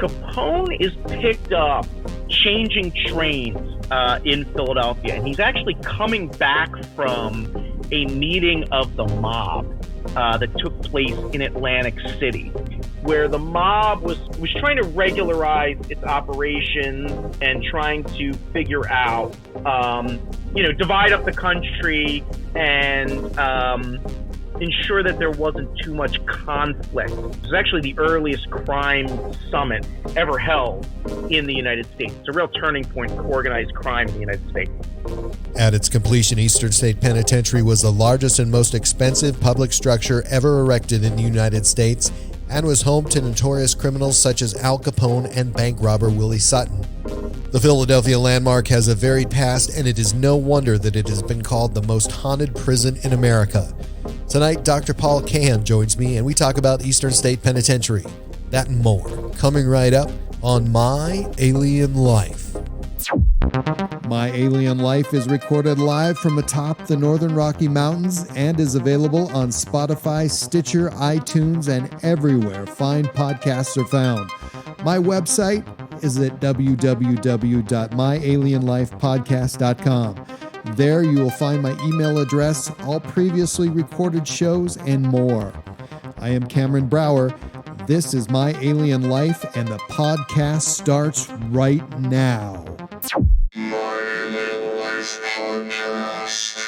Capone is picked up changing trains in Philadelphia, and he's actually coming back from a meeting of the mob that took place in Atlantic City, where the mob was trying to regularize its operations and trying to figure out, divide up the country and ensure that there wasn't too much conflict. It was actually the earliest crime summit ever held in the United States. It's a real turning point for organized crime in the United States. At its completion, Eastern State Penitentiary was the largest and most expensive public structure ever erected in the United States and was home to notorious criminals such as Al Capone and bank robber Willie Sutton. The Philadelphia landmark has a varied past, and it is no wonder that it has been called the most haunted prison in America. Tonight, Dr. Paul Kahan joins me, and we talk about Eastern State Penitentiary. That and more, coming right up on My Alien Life. My Alien Life is recorded live from atop the Northern Rocky Mountains and is available on Spotify, Stitcher, iTunes, and everywhere fine podcasts are found. My website is at www.myalienlifepodcast.com. There you will find my email address, all previously recorded shows, and more. I am Cameron Brower. This is My Alien Life, and the podcast starts right now. My Alien Life Podcast.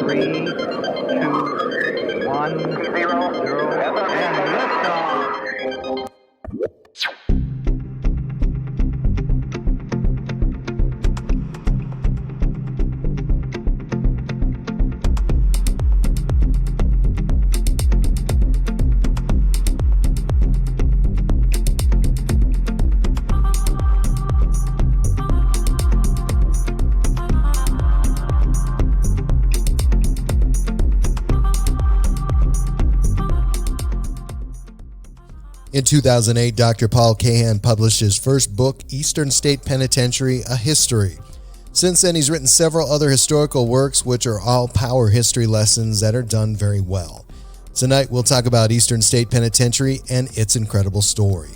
Three, two, one, zero, and liftoff. In 2008, Dr. Paul Kahan published his first book, Eastern State Penitentiary, A History. Since then, he's written several other historical works, which are all power history lessons that are done very well. Tonight, we'll talk about Eastern State Penitentiary and its incredible story.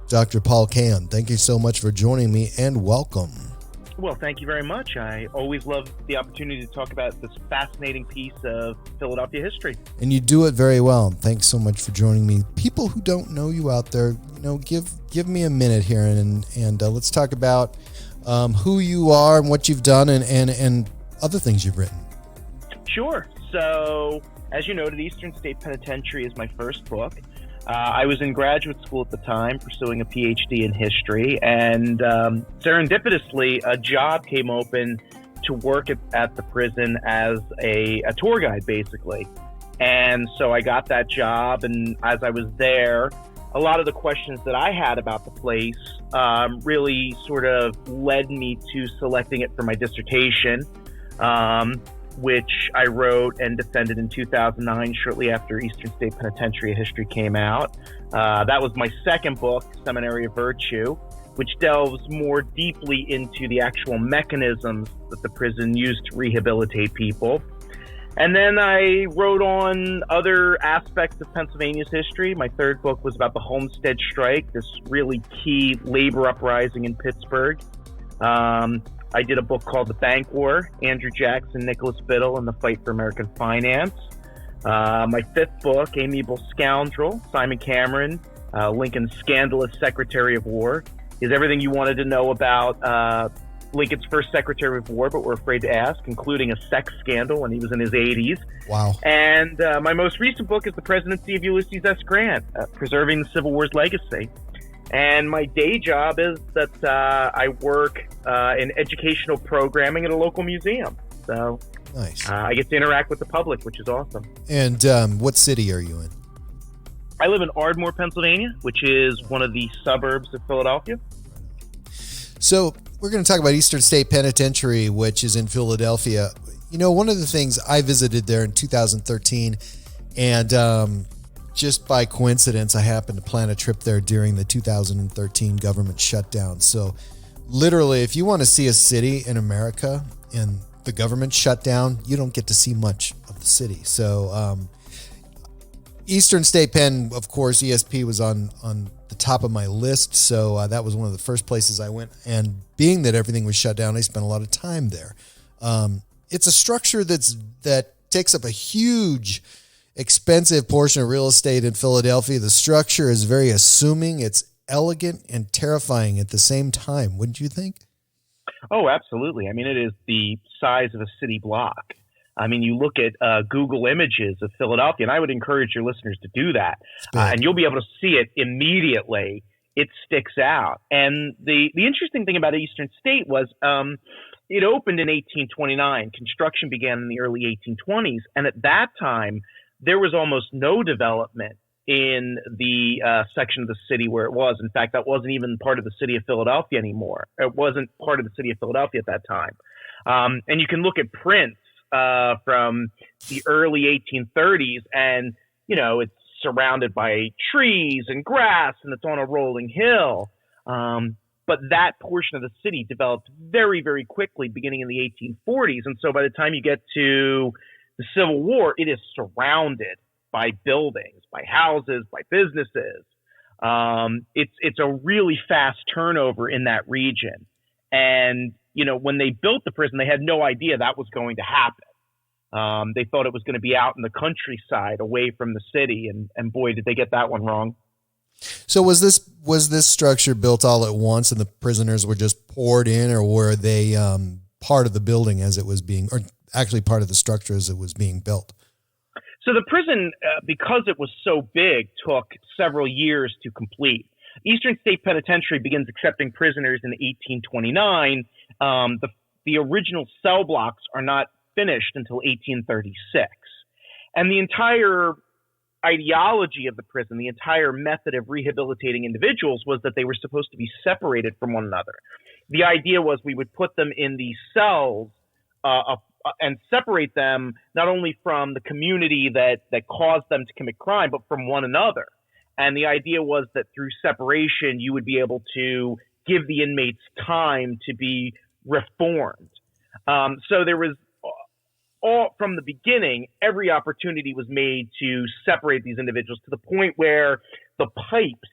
Dr. Paul Kahan, thank you so much for joining me, and welcome. Well, thank you very much. I always love the opportunity to talk about this fascinating piece of Philadelphia history. And you do it very well. Thanks so much for joining me. People who don't know you out there, give me a minute here and let's talk about who you are and what you've done and other things you've written. Sure. So, as you noted, Eastern State Penitentiary is my first book. I was in graduate school at the time, pursuing a PhD in history, and serendipitously, a job came open to work at the prison as a tour guide, basically. And so I got that job, and as I was there, a lot of the questions that I had about the place really sort of led me to selecting it for my dissertation, which I wrote and defended in 2009, shortly after Eastern State Penitentiary History came out. That was my second book, Seminary of Virtue, which delves more deeply into the actual mechanisms that the prison used to rehabilitate people. And then I wrote on other aspects of Pennsylvania's history. My third book was about the Homestead Strike, this really key labor uprising in Pittsburgh. I did a book called The Bank War, Andrew Jackson, Nicholas Biddle, and the Fight for American Finance. My fifth book, Amiable Scoundrel, Simon Cameron, Lincoln's Scandalous Secretary of War, is everything you wanted to know about Lincoln's first Secretary of War, but were afraid to ask, including a sex scandal when he was in his 80s. Wow. And my most recent book is The Presidency of Ulysses S. Grant, Preserving the Civil War's Legacy. And my day job is that I work in educational programming at a local museum. So nice. I get to interact with the public, which is awesome. And what city are you in? I live in Ardmore, Pennsylvania, which is one of the suburbs of Philadelphia. So we're going to talk about Eastern State Penitentiary, which is in Philadelphia. You know, one of the things, I visited there in 2013, and just by coincidence, I happened to plan a trip there during the 2013 government shutdown. So literally, if you want to see a city in America and the government shutdown, you don't get to see much of the city. So Eastern State Penn, of course, ESP was on the top of my list. So that was one of the first places I went. And being that everything was shut down, I spent a lot of time there. It's a structure that takes up a huge, expensive portion of real estate in Philadelphia. The structure is very assuming. It's elegant and terrifying at the same time, wouldn't you think? Oh, absolutely. I mean, it is the size of a city block. I mean, you look at Google Images of Philadelphia, and I would encourage your listeners to do that, and you'll be able to see it immediately. It sticks out. And the interesting thing about Eastern State was it opened in 1829. Construction began in the early 1820s. And at that time, there was almost no development in the section of the city where it was. In fact, that wasn't even part of the city of Philadelphia anymore. It wasn't part of the city of Philadelphia at that time. And you can look at prints from the early 1830s, and, you know, it's surrounded by trees and grass, and it's on a rolling hill. But that portion of the city developed very, very quickly beginning in the 1840s. And so by the time you get to the Civil War, it is surrounded by buildings, by houses, by businesses. It's a really fast turnover in that region. And, you know, when they built the prison, they had no idea that was going to happen. They thought it was going to be out in the countryside away from the city. And boy, did they get that one wrong. So was this structure built all at once and the prisoners were just poured in, or were they part of the building as it was being, or actually part of the structure as it was being built? So the prison, because it was so big, took several years to complete. Eastern State Penitentiary begins accepting prisoners in 1829. The original cell blocks are not finished until 1836. And the entire ideology of the prison, the entire method of rehabilitating individuals, was that they were supposed to be separated from one another. The idea was we would put them in these cells and separate them not only from the community that caused them to commit crime, but from one another. And the idea was that through separation, you would be able to give the inmates time to be reformed. So there was all from the beginning, every opportunity was made to separate these individuals to the point where the pipes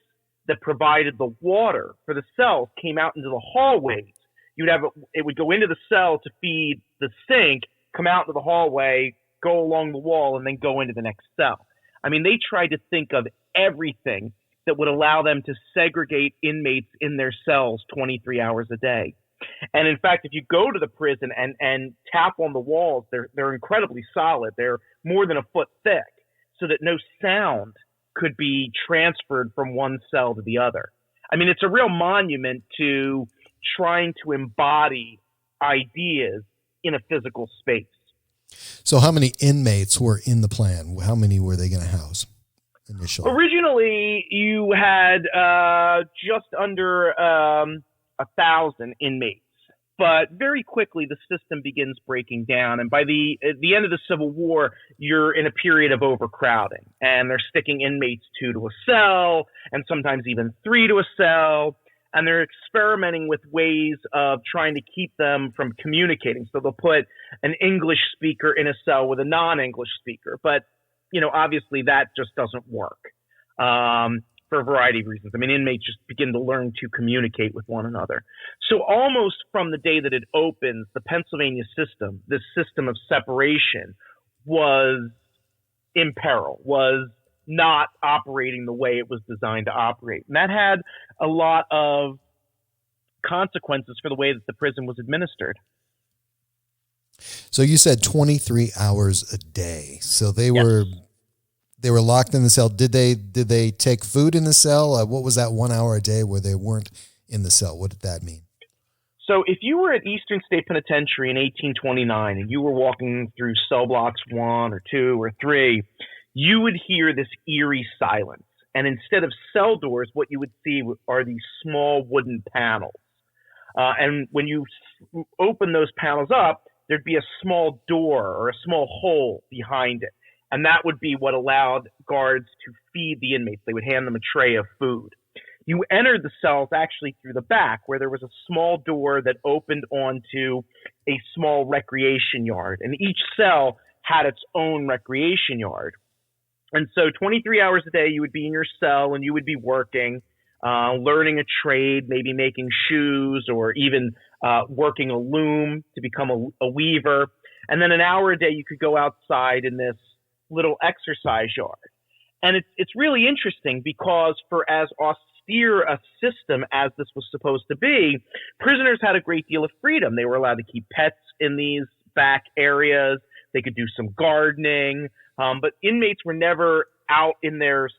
that provided the water for the cells came out into the hallways. It would go into the cell to feed the sink, come out into the hallway, go along the wall, and then go into the next cell. I mean, they tried to think of everything that would allow them to segregate inmates in their cells 23 hours a day. And in fact, if you go to the prison and tap on the walls, they're incredibly solid. They're more than a foot thick, so that no sound could be transferred from one cell to the other. I mean, it's a real monument to trying to embody ideas in a physical space. So how many inmates were in the plan? How many were they going to house initially? Originally, you had just under 1,000 inmates. But very quickly, the system begins breaking down. And by the end of the Civil War, you're in a period of overcrowding. And they're sticking inmates 2 to a cell, and sometimes even 3 to a cell. And they're experimenting with ways of trying to keep them from communicating. So they'll put an English speaker in a cell with a non-English speaker. But, you know, obviously that just doesn't work for a variety of reasons. I mean, inmates just begin to learn to communicate with one another. So almost from the day that it opens, the Pennsylvania system, this system of separation, was in peril, was not operating the way it was designed to operate. And that had a lot of consequences for the way that the prison was administered. So you said 23 hours a day. So they were locked in the cell. Did they take food in the cell? What was that 1 hour a day where they weren't in the cell? What did that mean? So if you were at Eastern State Penitentiary in 1829 and you were walking through cell blocks 1 or 2 or 3, you would hear this eerie silence. And instead of cell doors, what you would see are these small wooden panels. And when you open those panels up, there'd be a small door or a small hole behind it. And that would be what allowed guards to feed the inmates. They would hand them a tray of food. You entered the cells actually through the back, where there was a small door that opened onto a small recreation yard. And each cell had its own recreation yard. And so 23 hours a day, you would be in your cell and you would be working, learning a trade, maybe making shoes or even working a loom to become a weaver. And then an hour a day, you could go outside in this little exercise yard. And it's really interesting because for as austere a system as this was supposed to be, prisoners had a great deal of freedom. They were allowed to keep pets in these back areas. They could do some gardening, but inmates were never out in their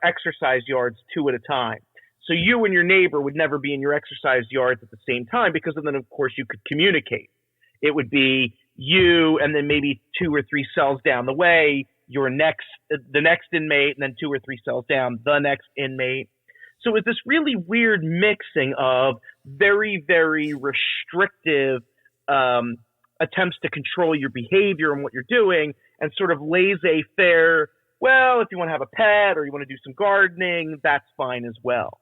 exercise yards two at a time. So you and your neighbor would never be in your exercise yards at the same time, because then, of course, you could communicate. It would be you and then maybe 2 or 3 cells down the way, the next inmate, and then 2 or 3 cells down, the next inmate. So it was this really weird mixing of very, very restrictive attempts to control your behavior and what you're doing, and sort of laissez-faire, well, if you want to have a pet or you want to do some gardening, that's fine as well.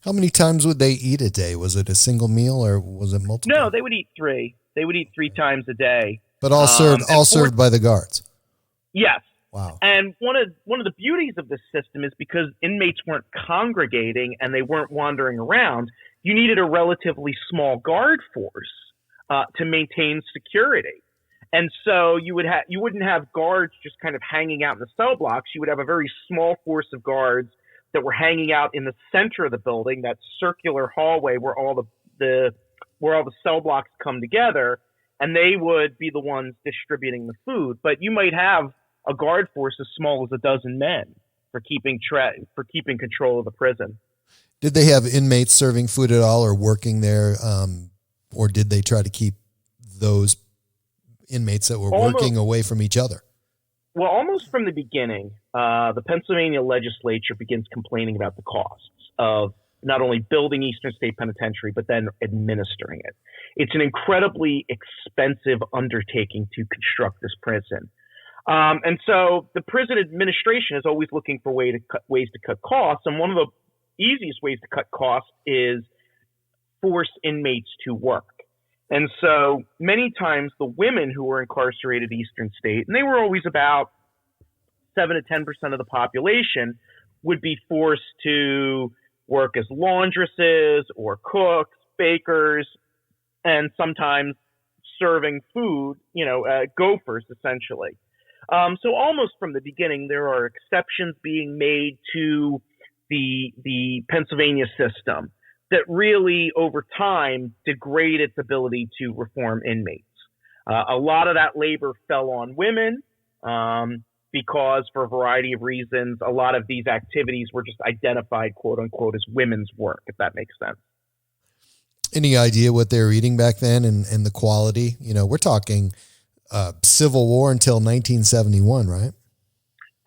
How many times would they eat a day? Was it a single meal or was it multiple? No, they would eat 3. They would eat 3 times a day. But all served by the guards. Yes. Wow. And one of the beauties of this system is because inmates weren't congregating and they weren't wandering around, you needed a relatively small guard force to maintain security. And so you wouldn't have guards just kind of hanging out in the cell blocks. You would have a very small force of guards that were hanging out in the center of the building, that circular hallway where all the cell blocks come together, and they would be the ones distributing the food. But you might have a guard force as small as a dozen men for keeping control of the prison. Did they have inmates serving food at all or working there, or did they try to keep those inmates that were working away from each other? Well, almost from the beginning, the Pennsylvania legislature begins complaining about the costs of not only building Eastern State Penitentiary, but then administering it. It's an incredibly expensive undertaking to construct this prison. And so the prison administration is always looking for ways to cut costs. And one of the easiest ways to cut costs is force inmates to work. And so many times the women who were incarcerated at Eastern State, and they were always about 7 to 10% of the population, would be forced to work as laundresses or cooks, bakers, and sometimes serving food, gophers essentially. So almost from the beginning, there are exceptions being made to the Pennsylvania system that really, over time, degrade its ability to reform inmates. A lot of that labor fell on women because, for a variety of reasons, a lot of these activities were just identified, quote unquote, as women's work, if that makes sense. Any idea what they were eating back then and the quality? We're talking Civil War until 1971, right?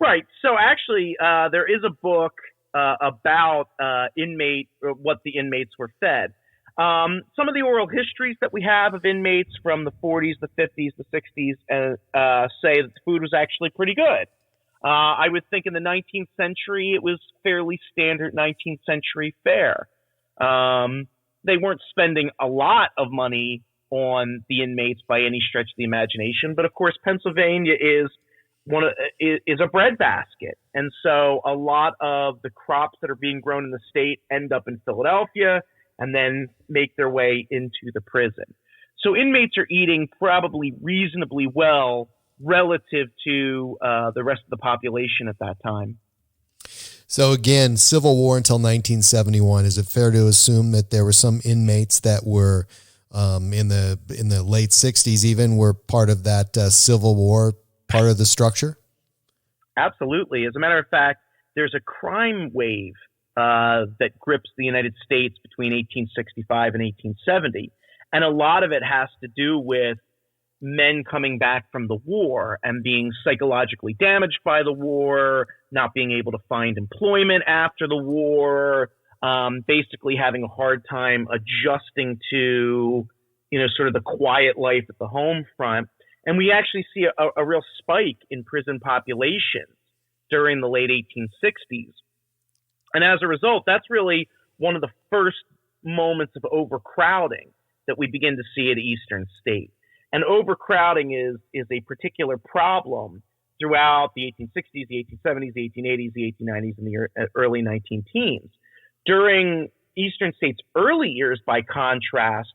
Right. So actually, there is a book about what the inmates were fed. Some of the oral histories that we have of inmates from the 40s, the 50s, the 60s say that the food was actually pretty good. I would think in the 19th century, it was fairly standard 19th century fare. They weren't spending a lot of money on the inmates by any stretch of the imagination, but of course, Pennsylvania is a bread basket. And so a lot of the crops that are being grown in the state end up in Philadelphia and then make their way into the prison. So inmates are eating probably reasonably well relative to the rest of the population at that time. So again, Civil War until 1971. Is it fair to assume that there were some inmates that were in the late 60s even were part of that Civil War, part of the structure? Absolutely. As a matter of fact, there's a crime wave that grips the United States between 1865 and 1870. And a lot of it has to do with men coming back from the war and being psychologically damaged by the war, not being able to find employment after the war, basically having a hard time adjusting to, sort of the quiet life at the home front. And we actually see a real spike in prison populations during the late 1860s. And as a result, that's really one of the first moments of overcrowding that we begin to see at Eastern State. And overcrowding is a particular problem throughout the 1860s, the 1870s, the 1880s, the 1890s, and the early 19-teens. During Eastern State's early years, by contrast,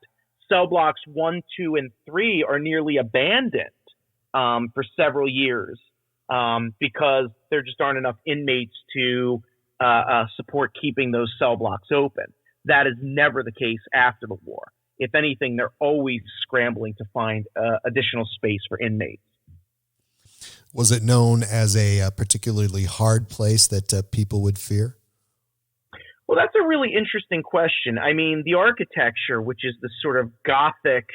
cell blocks 1, 2, and 3 are nearly abandoned for several years because there just aren't enough inmates to support keeping those cell blocks open. That is never the case after the war. If anything, they're always scrambling to find additional space for inmates. Was it known as a particularly hard place that people would fear? Well, that's a really interesting question. I mean, the architecture, which is the sort of Gothic,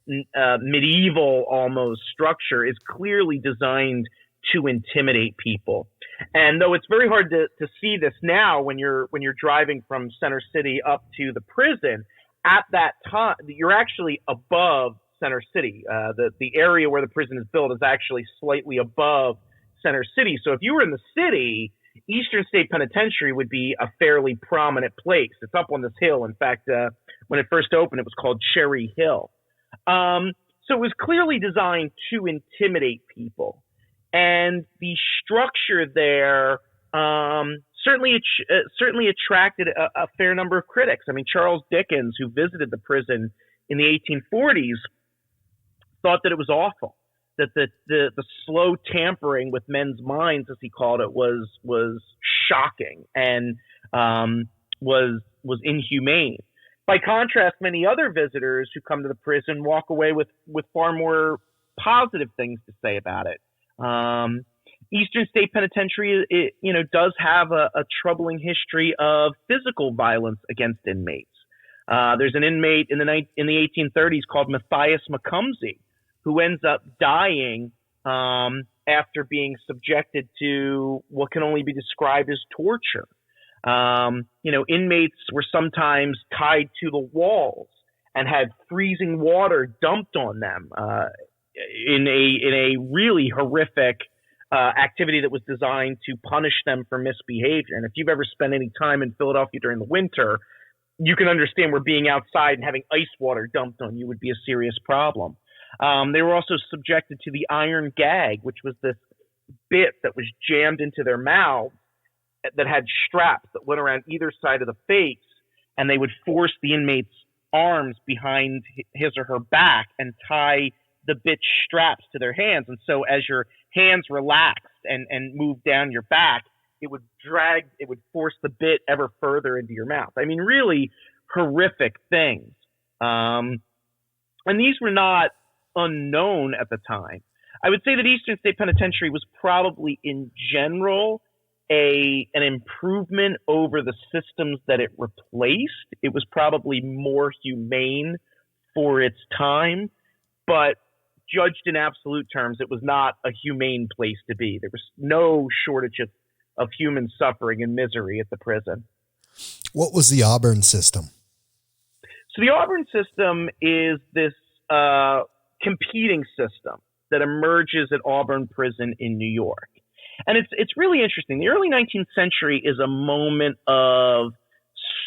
medieval almost structure, is clearly designed to intimidate people. And though it's very hard to see this now when you're driving from Center City up to the prison, at that time you're actually above Center City. The area where the prison is built is actually slightly above Center City. So if you were in the city, Eastern State Penitentiary would be a fairly prominent place. It's up on this hill. In fact, when it first opened, it was called Cherry Hill. So it was clearly designed to intimidate people. And the structure there certainly attracted a fair number of critics. I mean, Charles Dickens, who visited the prison in the 1840s, thought that it was awful, that the slow tampering with men's minds, as he called it, was shocking and was inhumane. By contrast, many other visitors who come to the prison walk away with far more positive things to say about it. Eastern State Penitentiary, does have a troubling history of physical violence against inmates. There's an inmate in the 1830s called Matthias Macumsey, who ends up dying after being subjected to what can only be described as torture. Inmates were sometimes tied to the walls and had freezing water dumped on them in a really horrific activity that was designed to punish them for misbehavior. And if you've ever spent any time in Philadelphia during the winter, you can understand where being outside and having ice water dumped on you would be a serious problem. They were also subjected to the iron gag, which was this bit that was jammed into their mouth that had straps that went around either side of the face, and they would force the inmate's arms behind his or her back and tie the bit straps to their hands. And so as your hands relaxed and moved down your back, it would force the bit ever further into your mouth. I mean, really horrific things. And these were not unknown at the time. I would say that Eastern State Penitentiary was probably in general an improvement over the systems that it replaced. It was probably more humane for its time, but judged in absolute terms, it was not a humane place to be. There was no shortage of human suffering and misery at the prison. What was the Auburn system? So the Auburn system is this competing system that emerges at Auburn Prison in New York. And it's really interesting. The early 19th century is a moment of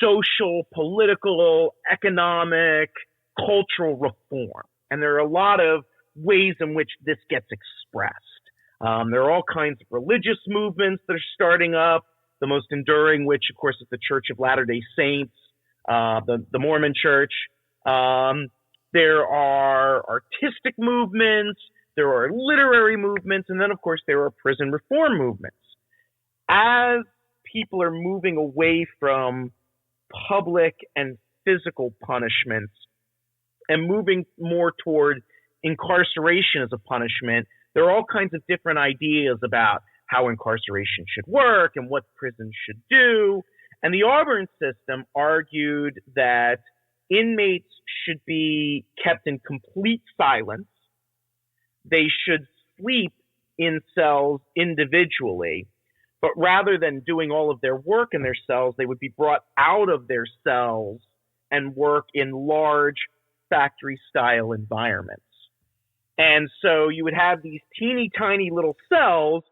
social, political, economic, cultural reform. And there are a lot of ways in which this gets expressed. There are all kinds of religious movements that are starting up, the most enduring which, of course, is the Church of Latter-day Saints, the Mormon Church. There are artistic movements, there are literary movements, and then, of course, there are prison reform movements. As people are moving away from public and physical punishments and moving more toward incarceration as a punishment, there are all kinds of different ideas about how incarceration should work and what prisons should do. And the Auburn system argued that inmates should be kept in complete silence. They should sleep in cells individually, but rather than doing all of their work in their cells, they would be brought out of their cells and work in large factory-style environments. And so you would have these teeny tiny little cells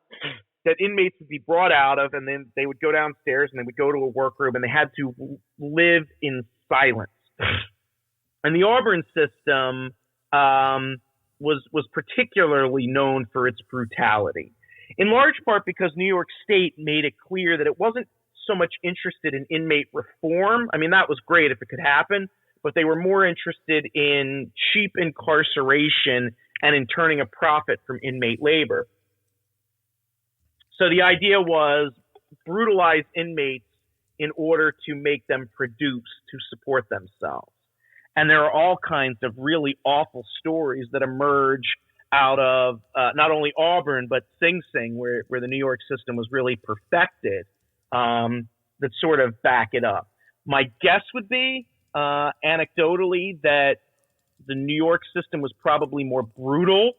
that inmates would be brought out of, and then they would go downstairs and they would go to a workroom, and they had to live in silence. And the Auburn system was particularly known for its brutality, in large part because New York State made it clear that it wasn't so much interested in inmate reform. I mean, that was great if it could happen, but they were more interested in cheap incarceration and in turning a profit from inmate labor. So the idea was brutalize inmates in order to make them produce to support themselves. And there are all kinds of really awful stories that emerge out of not only Auburn, but Sing Sing, where the New York system was really perfected, that sort of back it up. My guess would be, anecdotally, that the New York system was probably more brutal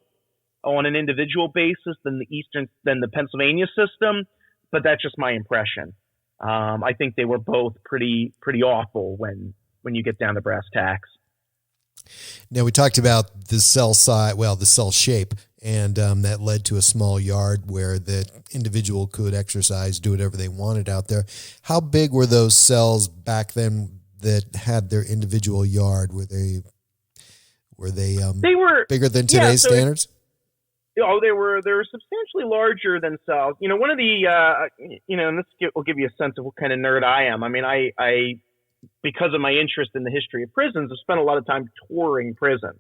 on an individual basis than the Pennsylvania system, but that's just my impression. I think they were both pretty awful when you get down to brass tacks. Now, we talked about the cell size, the cell shape, and that led to a small yard where the individual could exercise, do whatever they wanted out there. How big were those cells back then that had their individual yard? Were they were bigger than today's standards? They were substantially larger than cells. One of the and this will give you a sense of what kind of nerd I am. I mean, I because of my interest in the history of prisons, I've spent a lot of time touring prisons.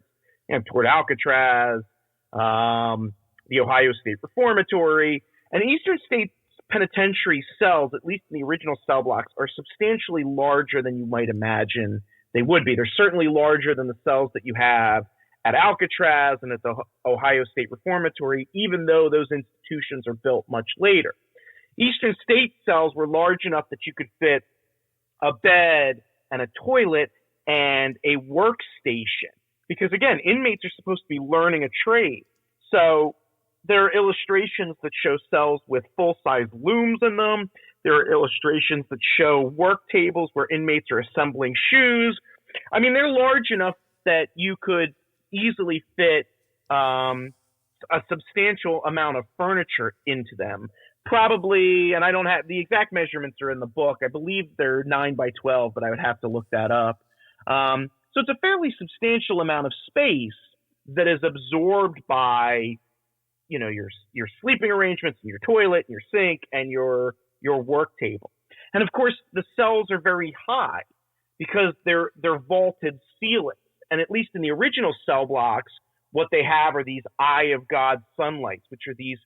I've toured Alcatraz, the Ohio State Reformatory, and Eastern State Penitentiary cells, at least in the original cell blocks, are substantially larger than you might imagine they would be. They're certainly larger than the cells that you have at Alcatraz and at the Ohio State Reformatory, even though those institutions are built much later. Eastern State cells were large enough that you could fit a bed and a toilet and a workstation. Because again, inmates are supposed to be learning a trade. So there are illustrations that show cells with full-size looms in them. There are illustrations that show work tables where inmates are assembling shoes. I mean, they're large enough that you could easily fit a substantial amount of furniture into them. Probably, and I don't have the exact measurements are in the book. I believe they're 9 by 12, but I would have to look that up. So it's a fairly substantial amount of space that is absorbed by, your sleeping arrangements and your toilet and your sink and your work table. And of course, the cells are very high because they're vaulted ceilings. And at least in the original cell blocks, what they have are these eye of God sunlights, which are these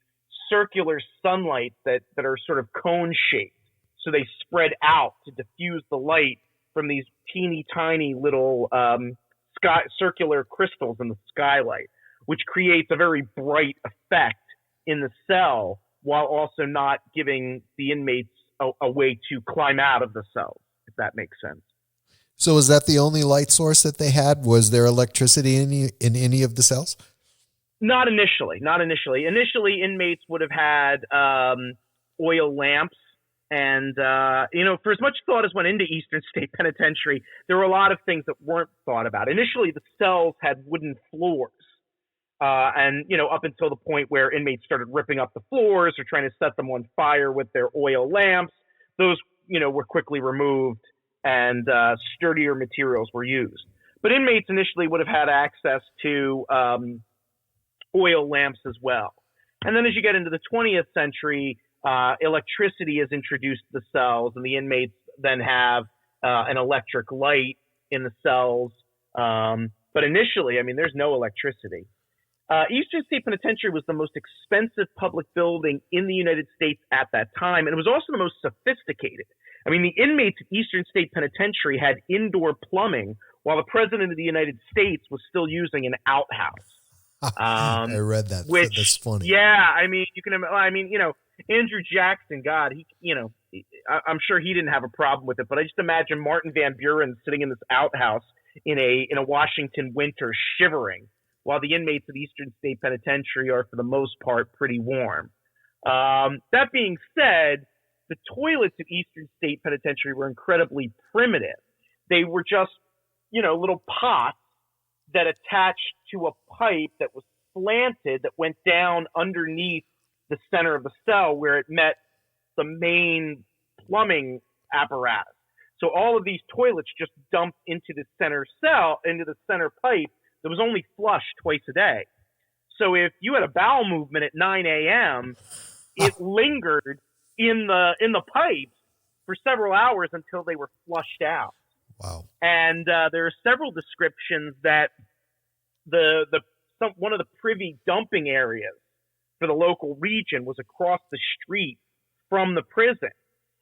circular sunlights that are sort of cone shaped. So they spread out to diffuse the light from these teeny tiny little circular crystals in the skylight, which creates a very bright effect in the cell while also not giving the inmates a way to climb out of the cells, if that makes sense. So is that the only light source that they had? Was there electricity in any of the cells? Not initially. Initially, inmates would have had oil lamps. And, for as much thought as went into Eastern State Penitentiary, there were a lot of things that weren't thought about. Initially, the cells had wooden floors. And up until the point where inmates started ripping up the floors or trying to set them on fire with their oil lamps, those, were quickly removed and sturdier materials were used. But inmates initially would have had access to oil lamps as well. And then as you get into the 20th century, electricity is introduced to the cells, and the inmates then have an electric light in the cells. But initially, there's no electricity. Eastern State Penitentiary was the most expensive public building in the United States at that time, and it was also the most sophisticated. The inmates at Eastern State Penitentiary had indoor plumbing, while the President of the United States was still using an outhouse. I read that. That's funny. Yeah, you can. Andrew Jackson, God, I'm sure he didn't have a problem with it, but I just imagine Martin Van Buren sitting in this outhouse in a Washington winter, shivering, while the inmates of Eastern State Penitentiary are, for the most part, pretty warm. That being said, the toilets at Eastern State Penitentiary were incredibly primitive. They were just, little pots that attached to a pipe that was slanted that went down underneath the center of the cell where it met the main plumbing apparatus. So all of these toilets just dumped into the center cell, into the center pipe that was only flushed twice a day. So if you had a bowel movement at 9 a.m., it lingered in the pipes for several hours until they were flushed out. Wow. And there are several descriptions that one of the privy dumping areas for the local region was across the street from the prison.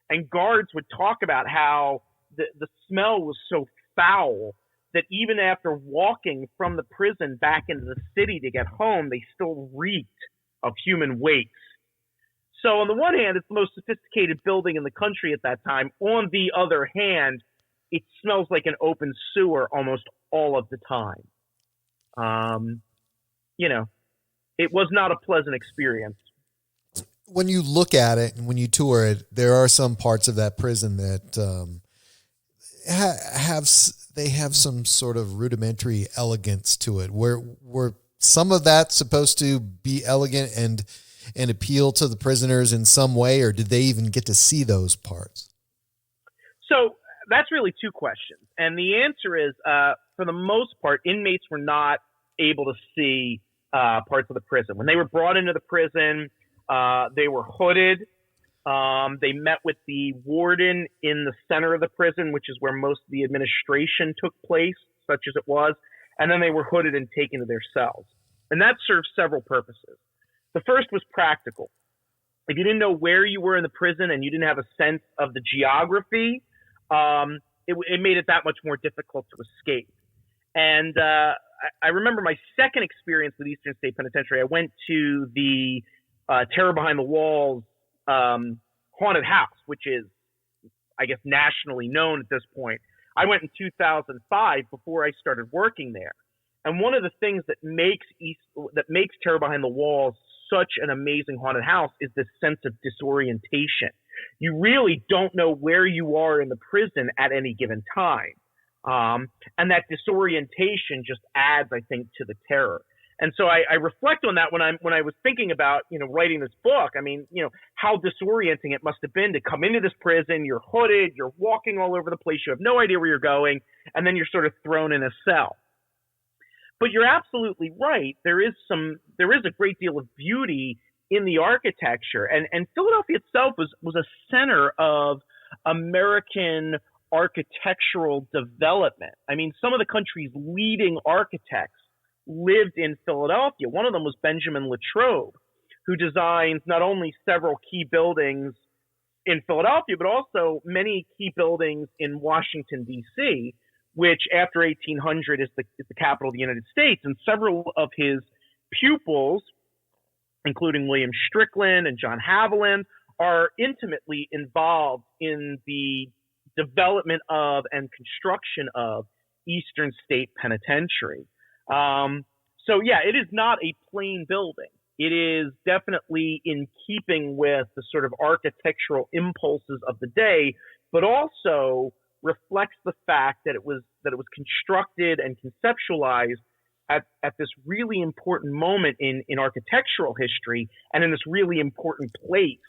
And guards would talk about how the smell was so foul that even after walking from the prison back into the city to get home, they still reeked of human waste. So on the one hand, it's the most sophisticated building in the country at that time. On the other hand, it smells like an open sewer almost all of the time. It was not a pleasant experience. When you look at it and when you tour it, there are some parts of that prison that have some sort of rudimentary elegance to it. Were some of that supposed to be elegant and appeal to the prisoners in some way, or did they even get to see those parts? So that's really two questions. And the answer is, for the most part, inmates were not able to see parts of the prison. When they were brought into the prison, they were hooded. They met with the warden in the center of the prison, which is where most of the administration took place, such as it was. And then they were hooded and taken to their cells. And that served several purposes. The first was practical. If you didn't know where you were in the prison and you didn't have a sense of the geography, it made it that much more difficult to escape. And I remember my second experience with Eastern State Penitentiary. I went to the Terror Behind the Walls haunted house, which is, I guess, nationally known at this point. I went in 2005 before I started working there. And one of the things that makes Terror Behind the Walls such an amazing haunted house is this sense of disorientation. You really don't know where you are in the prison at any given time. And that disorientation just adds, I think, to the terror. And so I reflect on that when I was thinking about, writing this book. I mean, how disorienting it must have been to come into this prison. You're hooded, you're walking all over the place, you have no idea where you're going, and then you're sort of thrown in a cell. But you're absolutely right. There is a great deal of beauty in the architecture, and Philadelphia itself was a center of American architectural development. I mean, some of the country's leading architects lived in Philadelphia. One of them was Benjamin Latrobe, who designs not only several key buildings in Philadelphia, but also many key buildings in Washington, D.C., which after 1800 is the capital of the United States. And several of his pupils, including William Strickland and John Haviland, are intimately involved in the development of and construction of Eastern State Penitentiary. So yeah, it is not a plain building. It is definitely in keeping with the sort of architectural impulses of the day, but also reflects the fact that it was constructed and conceptualized at this really important moment in architectural history and in this really important place,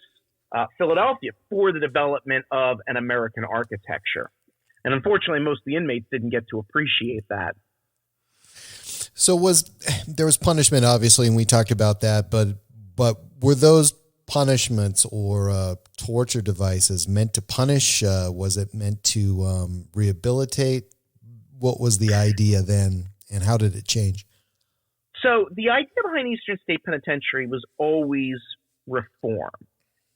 Philadelphia, for the development of an American architecture. And unfortunately, most of the inmates didn't get to appreciate that. So there was punishment, obviously, and we talked about that, but were those punishments or torture devices meant to punish? Was it meant to rehabilitate? What was the idea then, and how did it change? So the idea behind Eastern State Penitentiary was always reform.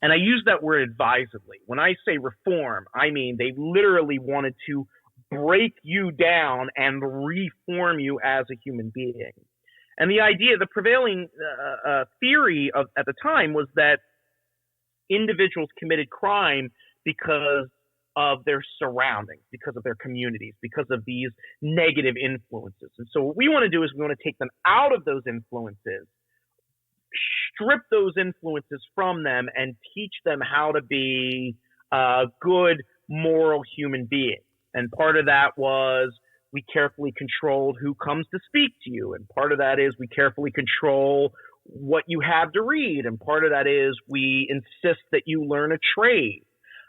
And I use that word advisedly. When I say reform, I mean they literally wanted to break you down and reform you as a human being. And the idea, the prevailing theory at the time was that individuals committed crime because of their surroundings, because of their communities, because of these negative influences. And so what we want to do is we want to take them out of those influences, strip those influences from them, and teach them how to be good, moral human beings. And part of that was we carefully controlled who comes to speak to you. And part of that is we carefully control what you have to read. And part of that is we insist that you learn a trade.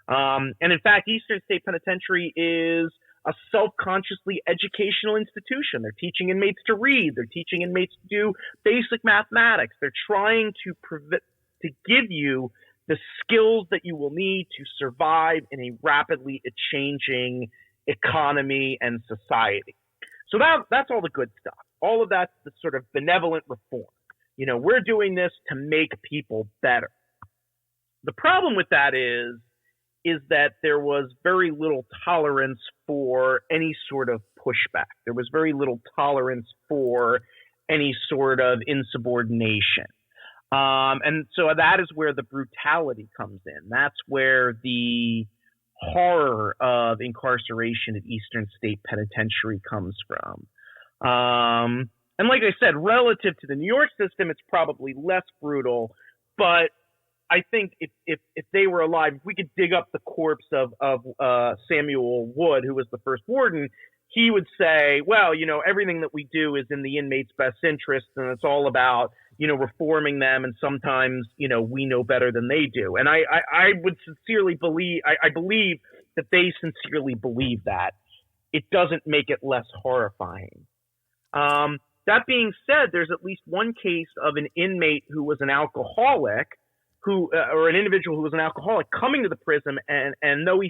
And in fact, Eastern State Penitentiary is a self-consciously educational institution. They're teaching inmates to read. They're teaching inmates to do basic mathematics. They're trying to give you the skills that you will need to survive in a rapidly changing economy and society. So that's all the good stuff. All of that's the sort of benevolent reform. We're doing this to make people better. The problem with that is that there was very little tolerance for any sort of pushback. There was very little tolerance for any sort of insubordination. And so that is where the brutality comes in. That's where the horror of incarceration at Eastern State Penitentiary comes from. And like I said, relative to the New York system, it's probably less brutal, but I think if they were alive, if we could dig up the corpse of Samuel Wood, who was the first warden, he would say, well, everything that we do is in the inmates' best interest, and it's all about, reforming them, and sometimes, we know better than they do. And I would sincerely believe, I believe that they sincerely believe that. It doesn't make it less horrifying. That being said, there's at least one case of an inmate who was an alcoholic, or an individual who was an alcoholic coming to the prison, and though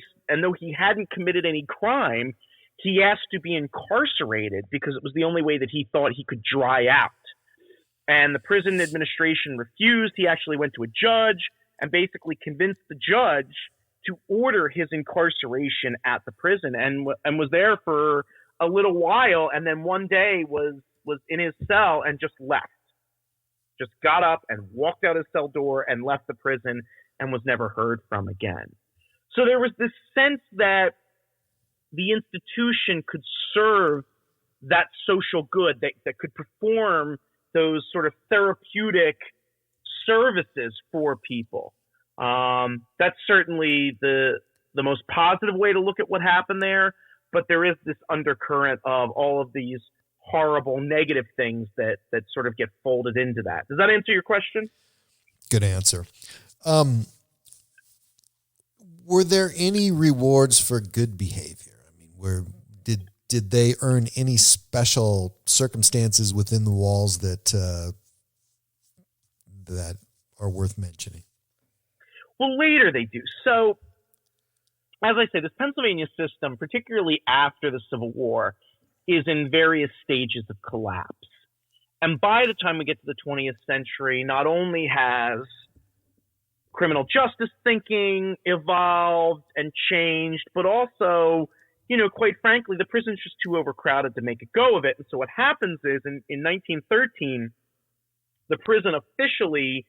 he hadn't committed any crime, he asked to be incarcerated because it was the only way that he thought he could dry out. And the prison administration refused. He actually went to a judge and basically convinced the judge to order his incarceration at the prison, and was there for a little while, and then one day was in his cell and just left. Just got up and walked out his cell door and left the prison and was never heard from again. So there was this sense that the institution could serve that social good, that could perform those sort of therapeutic services for people. That's certainly the most positive way to look at what happened there, but there is this undercurrent of all of these horrible negative things that sort of get folded into that. Does that answer your question? Good answer. Were there any rewards for good behavior? I mean, did they earn any special circumstances within the walls that are worth mentioning? Well, later they do. So, as I say, this Pennsylvania system, particularly after the Civil War, is in various stages of collapse. And by the time we get to the 20th century, not only has criminal justice thinking evolved and changed, but also, quite frankly, the prison's just too overcrowded to make a go of it. And so what happens is in 1913, the prison officially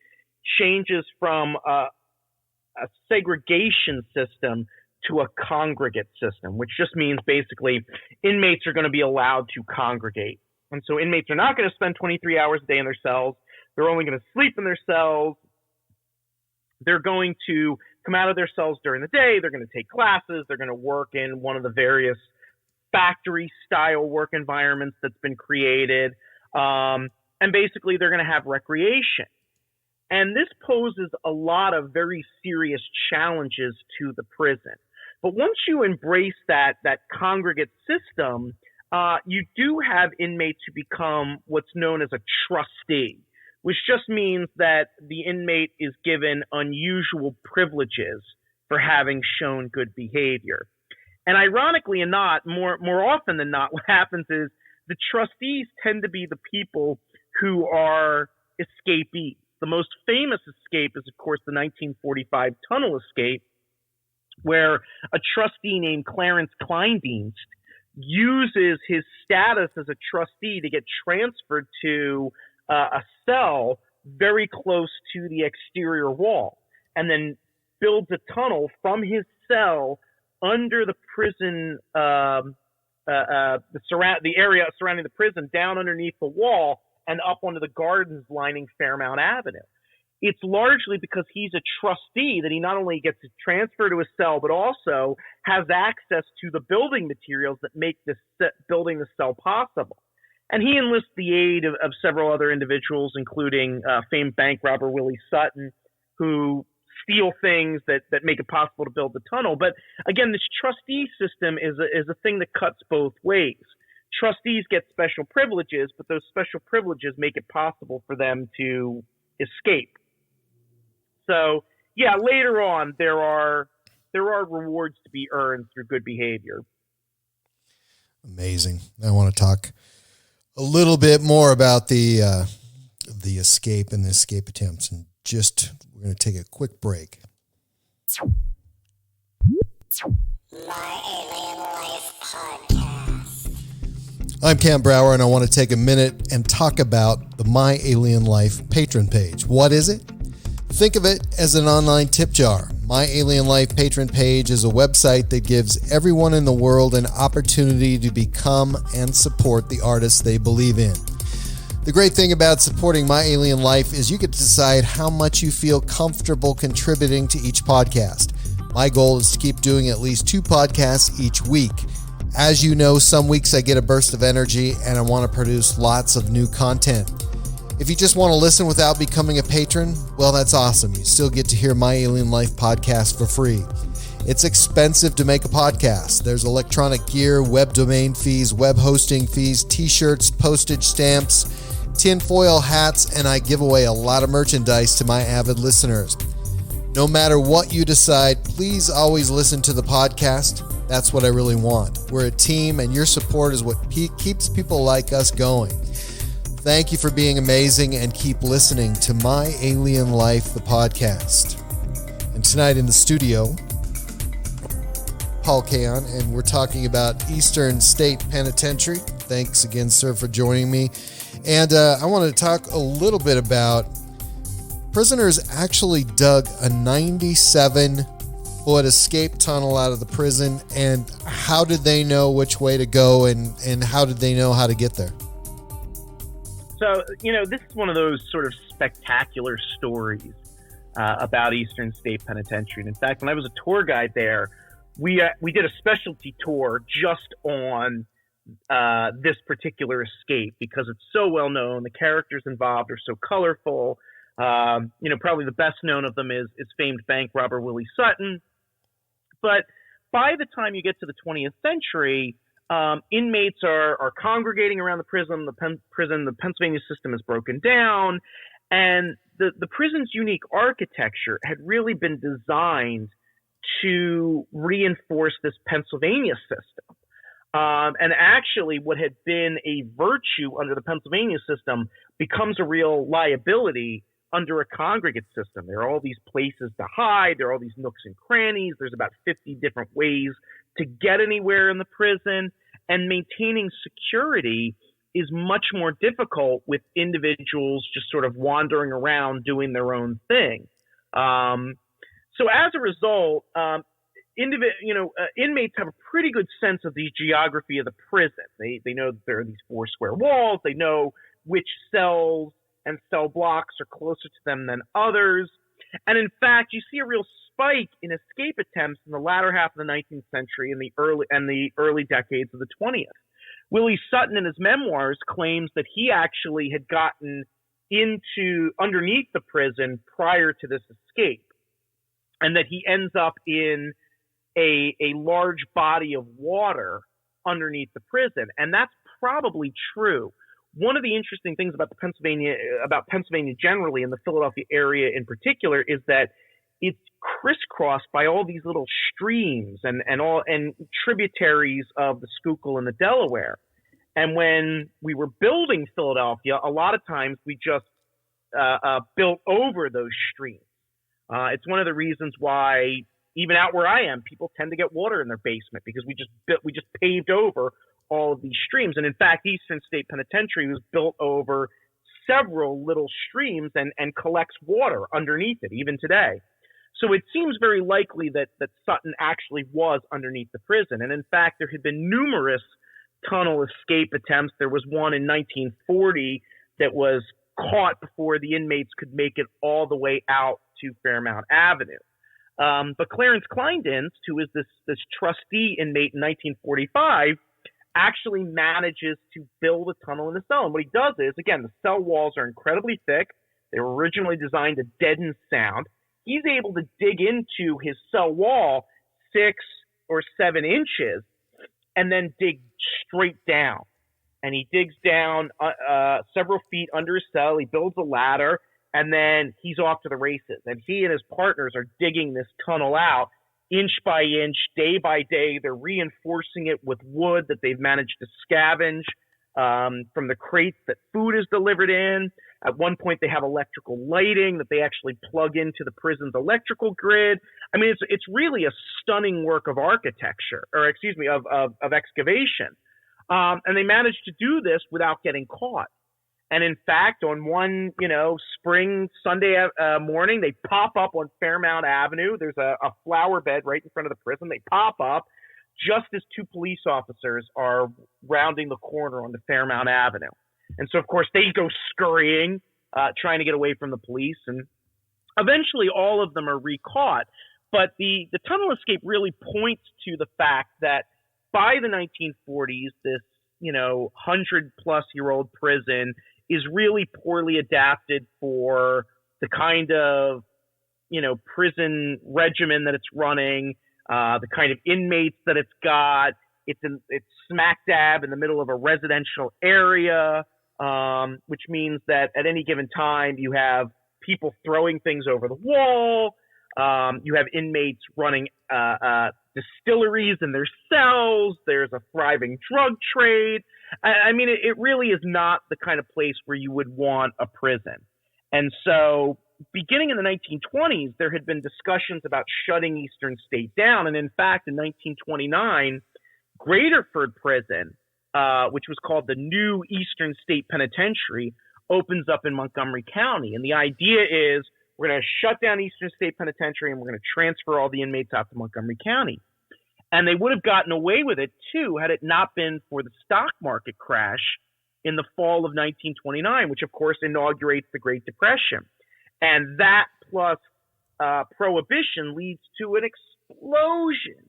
changes from a segregation system to a congregate system, which just means basically inmates are going to be allowed to congregate. And so inmates are not going to spend 23 hours a day in their cells. They're only going to sleep in their cells. They're going to come out of their cells during the day. They're going to take classes. They're going to work in one of the various factory-style work environments that's been created. And basically, they're going to have recreation. And this poses a lot of very serious challenges to the prison. But once you embrace that congregate system, you do have inmates who become what's known as a trustee, which just means that the inmate is given unusual privileges for having shown good behavior. And ironically not, more often than not, what happens is the trustees tend to be the people who are escapees. The most famous escape is, of course, the 1945 tunnel escape, where a trustee named Clarence Kleindienst uses his status as a trustee to get transferred to a cell very close to the exterior wall, and then builds a tunnel from his cell under the prison, the area surrounding the prison, down underneath the wall and up onto the gardens lining Fairmount Avenue. it's largely because he's a trustee that he not only gets to transfer to a cell, but also has access to the building materials that make building the cell possible. And he enlists the aid of several other individuals, including famed bank robber Willie Sutton, who steal things that make it possible to build the tunnel. But again, this trustee system is a thing that cuts both ways. Trustees get special privileges, but those special privileges make it possible for them to escape. So, yeah, later on there are rewards to be earned through good behavior. Amazing. I want to talk a little bit more about the escape and the escape attempts, and we're going to take a quick break. My Alien Life Podcast. I'm Cam Brower, and I want to take a minute and talk about the My Alien Life patron page. What is it? Think of it as an online tip jar. My Alien Life patron page is a website that gives everyone in the world an opportunity to become and support the artists they believe in. The great thing about supporting My Alien Life is you get to decide how much you feel comfortable contributing to each podcast. My goal is to keep doing at least 2 podcasts each week. As you know, some weeks I get a burst of energy and I want to produce lots of new content. If you just want to listen without becoming a patron, well, that's awesome. You still get to hear My Alien Life podcast for free. It's expensive to make a podcast. There's electronic gear, web domain fees, web hosting fees, t-shirts, postage stamps, tinfoil hats, and I give away a lot of merchandise to my avid listeners. No matter what you decide, please always listen to the podcast. That's what I really want. We're a team, and your support is what keeps people like us going. Thank you for being amazing, and keep listening to My Alien Life, the podcast. And tonight in the studio, Paul Kahan, and we're talking about Eastern State Penitentiary. Thanks again, sir, for joining me. And I want to talk a little bit about prisoners actually dug a 97-foot escape tunnel out of the prison, and how did they know which way to go, and how did they know how to get there? So, this is one of those sort of spectacular stories about Eastern State Penitentiary. And in fact, when I was a tour guide there, we did a specialty tour just on this particular escape because it's so well known. The characters involved are so colorful. Probably the best known of them is famed bank robber Willie Sutton. But by the time you get to the 20th century, inmates are congregating around the prison. The Pennsylvania system is broken down, and the prison's unique architecture had really been designed to reinforce this Pennsylvania system. And actually, what had been a virtue under the Pennsylvania system becomes a real liability under a congregate system. There are all these places to hide. There are all these nooks and crannies. There's about 50 different ways to get anywhere in the prison, and maintaining security is much more difficult with individuals just sort of wandering around doing their own thing. So as a result, inmates have a pretty good sense of the geography of the prison. They know that there are these 4 square walls. They know which cells and cell blocks are closer to them than others. And in fact, you see a real spike in escape attempts in the latter half of the 19th century and the early decades of the 20th. Willie Sutton, in his memoirs, claims that he actually had gotten underneath the prison prior to this escape, and that he ends up in a large body of water underneath the prison. And that's probably true. One of the interesting things about Pennsylvania generally, and the Philadelphia area in particular, is that it's crisscrossed by all these little streams and tributaries of the Schuylkill and the Delaware. And when we were building Philadelphia, a lot of times we just built over those streams. It's one of the reasons why even out where I am, people tend to get water in their basement because we just paved over all of these streams. And in fact, Eastern State Penitentiary was built over several little streams and collects water underneath it even today. So it seems very likely that Sutton actually was underneath the prison. And in fact, there had been numerous tunnel escape attempts. There was one in 1940 that was caught before the inmates could make it all the way out to Fairmount Avenue. But Clarence Kleindienst, who is this trustee inmate in 1945, actually manages to build a tunnel in the cell. And what he does is, again, the cell walls are incredibly thick. They were originally designed to deaden sound. He's able to dig into his cell wall 6 or 7 inches and then dig straight down. And he digs down several feet under his cell. He builds a ladder, and then he's off to the races. And he and his partners are digging this tunnel out inch by inch, day by day. They're reinforcing it with wood that they've managed to scavenge from the crates that food is delivered in. At one point, they have electrical lighting that they actually plug into the prison's electrical grid. I mean, it's really a stunning work of architecture, or excuse me, of excavation. And they managed to do this without getting caught. And in fact, on one, spring Sunday morning, they pop up on Fairmount Avenue. There's a flower bed right in front of the prison. They pop up just as 2 police officers are rounding the corner onto Fairmount Avenue. And so, of course, they go scurrying, trying to get away from the police. And eventually all of them are recaught. But the tunnel escape really points to the fact that by the 1940s, this 100-plus-year-old prison is really poorly adapted for the kind of prison regimen that it's running, the kind of inmates that it's got. It's smack dab in the middle of a residential area, which means that at any given time you have people throwing things over the wall. You have inmates running distilleries in their cells. There's a thriving drug trade. I mean, it really is not the kind of place where you would want a prison. And so beginning in the 1920s, there had been discussions about shutting Eastern State down. And in fact, in 1929, Graterford Prison, which was called the new Eastern State Penitentiary, opens up in Montgomery County. And the idea is we're going to shut down Eastern State Penitentiary and we're going to transfer all the inmates out to Montgomery County. And they would have gotten away with it, too, had it not been for the stock market crash in the fall of 1929, which, of course, inaugurates the Great Depression. And that plus prohibition leads to an explosion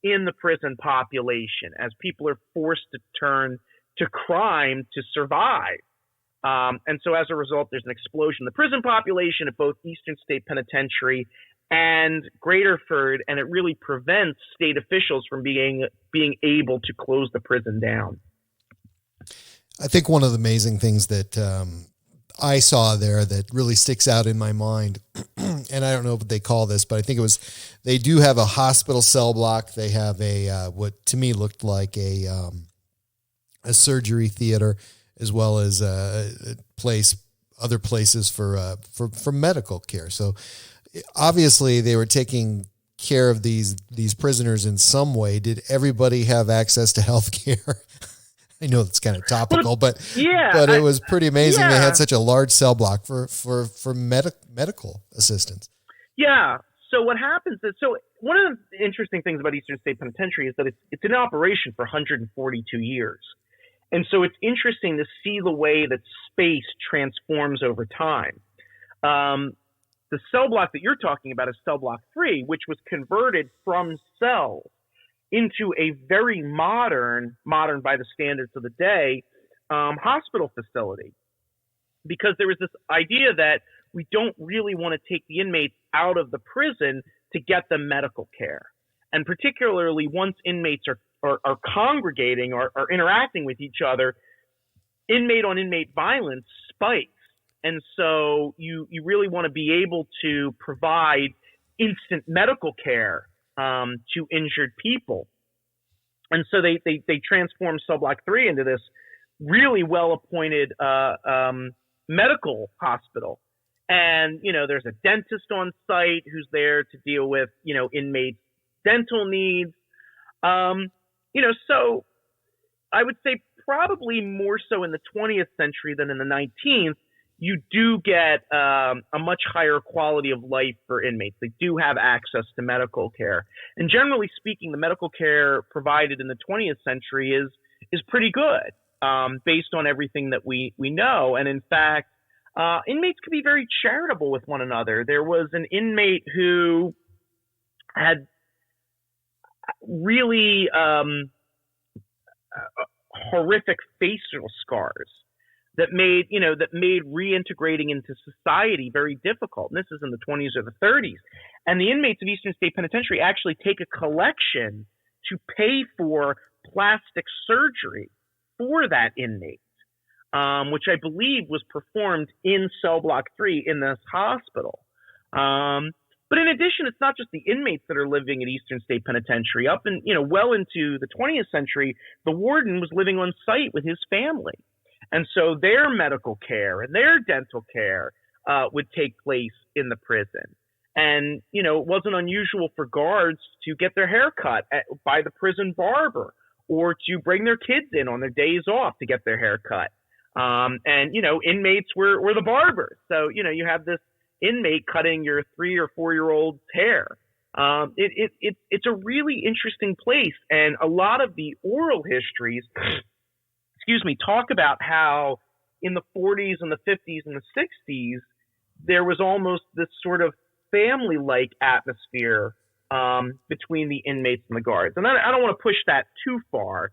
in the prison population as people are forced to turn to crime to survive. And so as a result, there's an explosion in the prison population at both Eastern State Penitentiary and Graterford, and it really prevents state officials from being able to close the prison down. I think one of the amazing things that I saw there that really sticks out in my mind, and I don't know what they call this, but I think they do have a hospital cell block. They have what to me looked like a surgery theater, as well as other places for medical care. So obviously they were taking care of these prisoners in some way. Did everybody have access to health care? I know it's kind of topical, but it was pretty amazing. Yeah. They had such a large cell block for medical assistance. Yeah. So what happens is, one of the interesting things about Eastern State Penitentiary is that it's in operation for 142 years. And so it's interesting to see the way that space transforms over time. The cell block that you're talking about is cell block 3, which was converted from cells into a very modern by the standards of the day, hospital facility. Because there was this idea that we don't really want to take the inmates out of the prison to get them medical care. And particularly once inmates are congregating or interacting with each other, inmate-on-inmate violence spikes. And so you really want to be able to provide instant medical care to injured people. And so they transformed Cell Block 3 into this really well-appointed medical hospital. And, there's a dentist on site who's there to deal with, inmates' dental needs. So I would say probably more so in the 20th century than in the 19th, you do get a much higher quality of life for inmates. They do have access to medical care. And generally speaking, the medical care provided in the 20th century is pretty good based on everything that we know. And in fact, inmates could be very charitable with one another. There was an inmate who had really horrific facial scars that made reintegrating into society very difficult. And this is in the 20s or the 30s. And the inmates of Eastern State Penitentiary actually take a collection to pay for plastic surgery for that inmate, which I believe was performed in cell block 3 in this hospital. But in addition, it's not just the inmates that are living at Eastern State Penitentiary. Up in, well into the 20th century, the warden was living on site with his family. And so their medical care and their dental care would take place in the prison. And, it wasn't unusual for guards to get their hair cut by the prison barber, or to bring their kids in on their days off to get their hair cut. And, inmates were the barbers. So, you have this inmate cutting your 3 or 4 year old's hair. It's a really interesting place. And a lot of the oral histories, talk about how in the 40s and the 50s and the 60s, there was almost this sort of family-like atmosphere between the inmates and the guards. And I don't want to push that too far,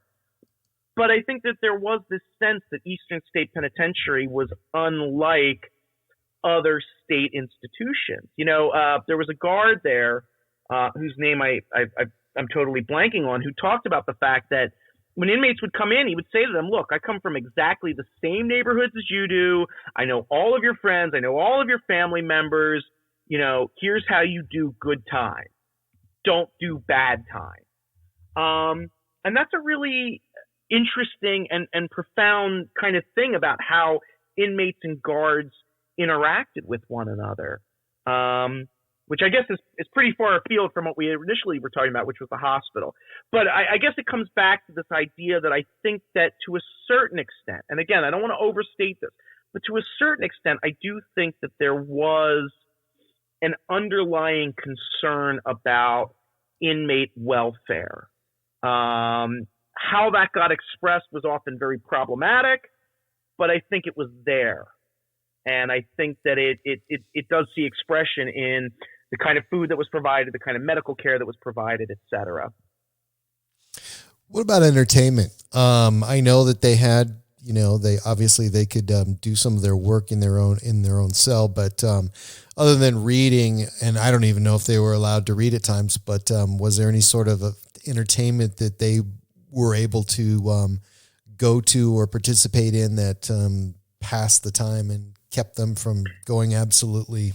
but I think that there was this sense that Eastern State Penitentiary was unlike other state institutions. There was a guard there whose name I'm totally blanking on, who talked about the fact that when inmates would come in, he would say to them, look, I come from exactly the same neighborhoods as you do. I know all of your friends. I know all of your family members. Here's how you do good time. Don't do bad time. And that's a really interesting and profound kind of thing about how inmates and guards interacted with one another, which I guess is pretty far afield from what we initially were talking about, which was the hospital. But I guess it comes back to this idea that I think that to a certain extent, and again, I don't want to overstate this, but to a certain extent, I do think that there was an underlying concern about inmate welfare. How that got expressed was often very problematic, but I think it was there. And I think that it does see expression in the kind of food that was provided, the kind of medical care that was provided, et cetera. What about entertainment? I know that they had, they could do some of their work in their own cell, but other than reading, and I don't even know if they were allowed to read at times, but was there any sort of entertainment that they were able to go to or participate in that passed the time and kept them from going absolutely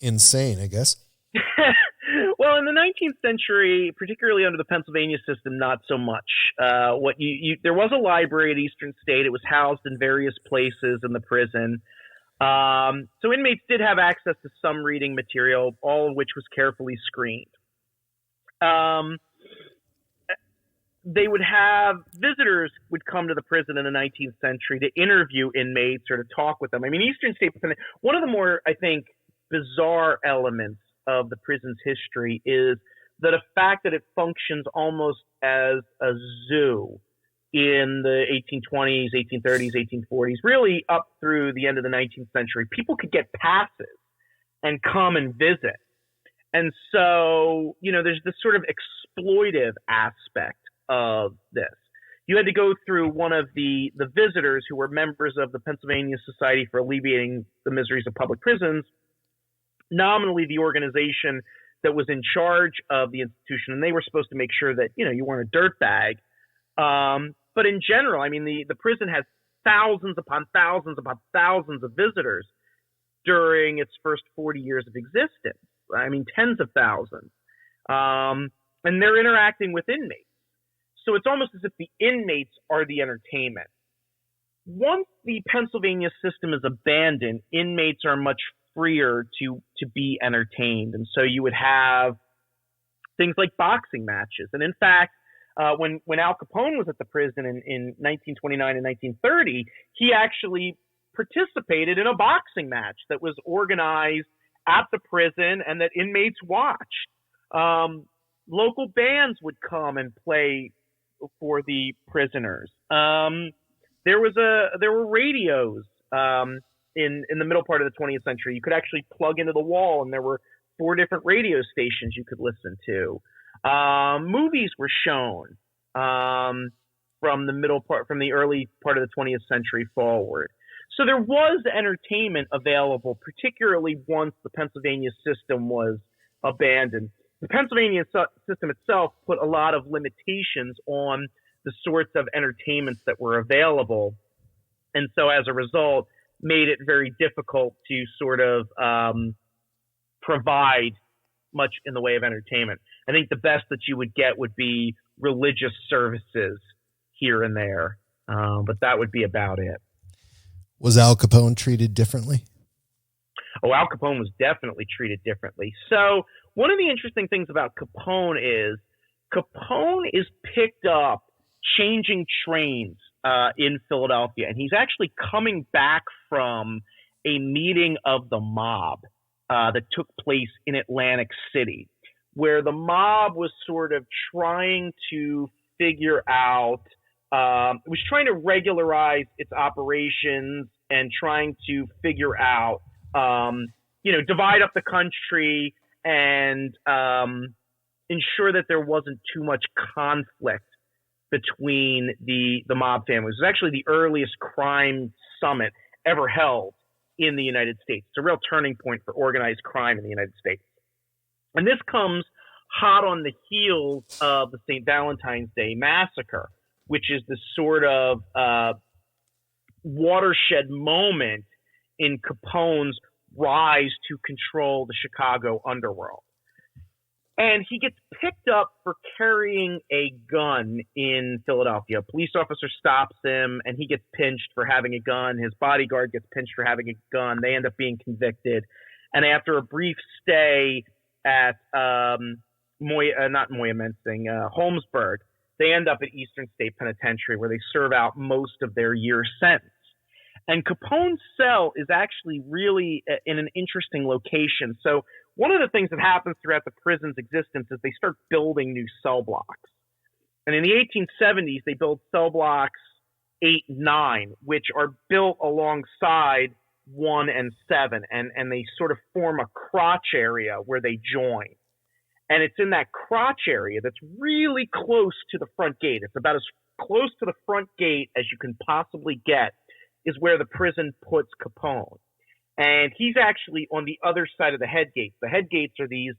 insane, I guess? Well, in the 19th century, particularly under the Pennsylvania system, not so much. There was a library at Eastern State. It was housed in various places in the prison. So inmates did have access to some reading material, all of which was carefully screened. They would have visitors would come to the prison in the 19th century to interview inmates or to talk with them. I mean, Eastern State, one of the more, I think, bizarre elements of the prison's history is the fact that it functions almost as a zoo in the 1820s, 1830s, 1840s, really up through the end of the 19th century. People could get passes and come and visit. And so, there's this sort of exploitive aspect of this. You had to go through one of the visitors who were members of the Pennsylvania Society for Alleviating the Miseries of Public Prisons, nominally the organization that was in charge of the institution, and they were supposed to make sure that, you weren't a dirtbag. But in general, I mean, the prison has thousands upon thousands upon thousands of visitors during its first 40 years of existence. I mean, tens of thousands. And they're interacting with inmates. So it's almost as if the inmates are the entertainment. Once the Pennsylvania system is abandoned, inmates are much freer to be entertained. And so you would have things like boxing matches. And in fact, when Al Capone was at the prison in 1929 and 1930, he actually participated in a boxing match that was organized at the prison and that inmates watched. Local bands would come and play for the prisoners. There were radios in the middle part of the 20th century. You could actually plug into the wall, and there were 4 different radio stations you could listen to. Movies were shown from the early part of the 20th century forward. So there was entertainment available, particularly once the Pennsylvania system was abandoned. The Pennsylvania system itself put a lot of limitations on the sorts of entertainments that were available, and so as a result, made it very difficult to sort of provide much in the way of entertainment. I think the best that you would get would be religious services here and there, but that would be about it. Was Al Capone treated differently? Oh, Al Capone was definitely treated differently. So one of the interesting things about Capone is picked up changing trains in Philadelphia, and he's actually coming back from a meeting of the mob that took place in Atlantic City, where the mob was sort of trying to figure out, was trying to regularize its operations and trying to figure out, divide up the country and ensure that there wasn't too much conflict between the mob families. It was actually the earliest crime summit ever held in the United States. It's a real turning point for organized crime in the United States. And this comes hot on the heels of the St. Valentine's Day Massacre, which is the sort of watershed moment in Capone's rise to control the Chicago underworld. And he gets picked up for carrying a gun in Philadelphia. A police officer stops him, and he gets pinched for having a gun. His bodyguard gets pinched for having a gun. They end up being convicted. And after a brief stay at Holmesburg, they end up at Eastern State Penitentiary, where they serve out most of their year sentence. And Capone's cell is actually really in an interesting location. So one of the things that happens throughout the prison's existence is they start building new cell blocks. And in the 1870s, they build cell blocks 8 and 9, which are built alongside 1 and 7. And they sort of form a crotch area where they join. And it's in that crotch area that's really close to the front gate. It's about as close to the front gate as you can possibly get, is where the prison puts Capone. And he's actually on the other side of the head gates. The head gates are these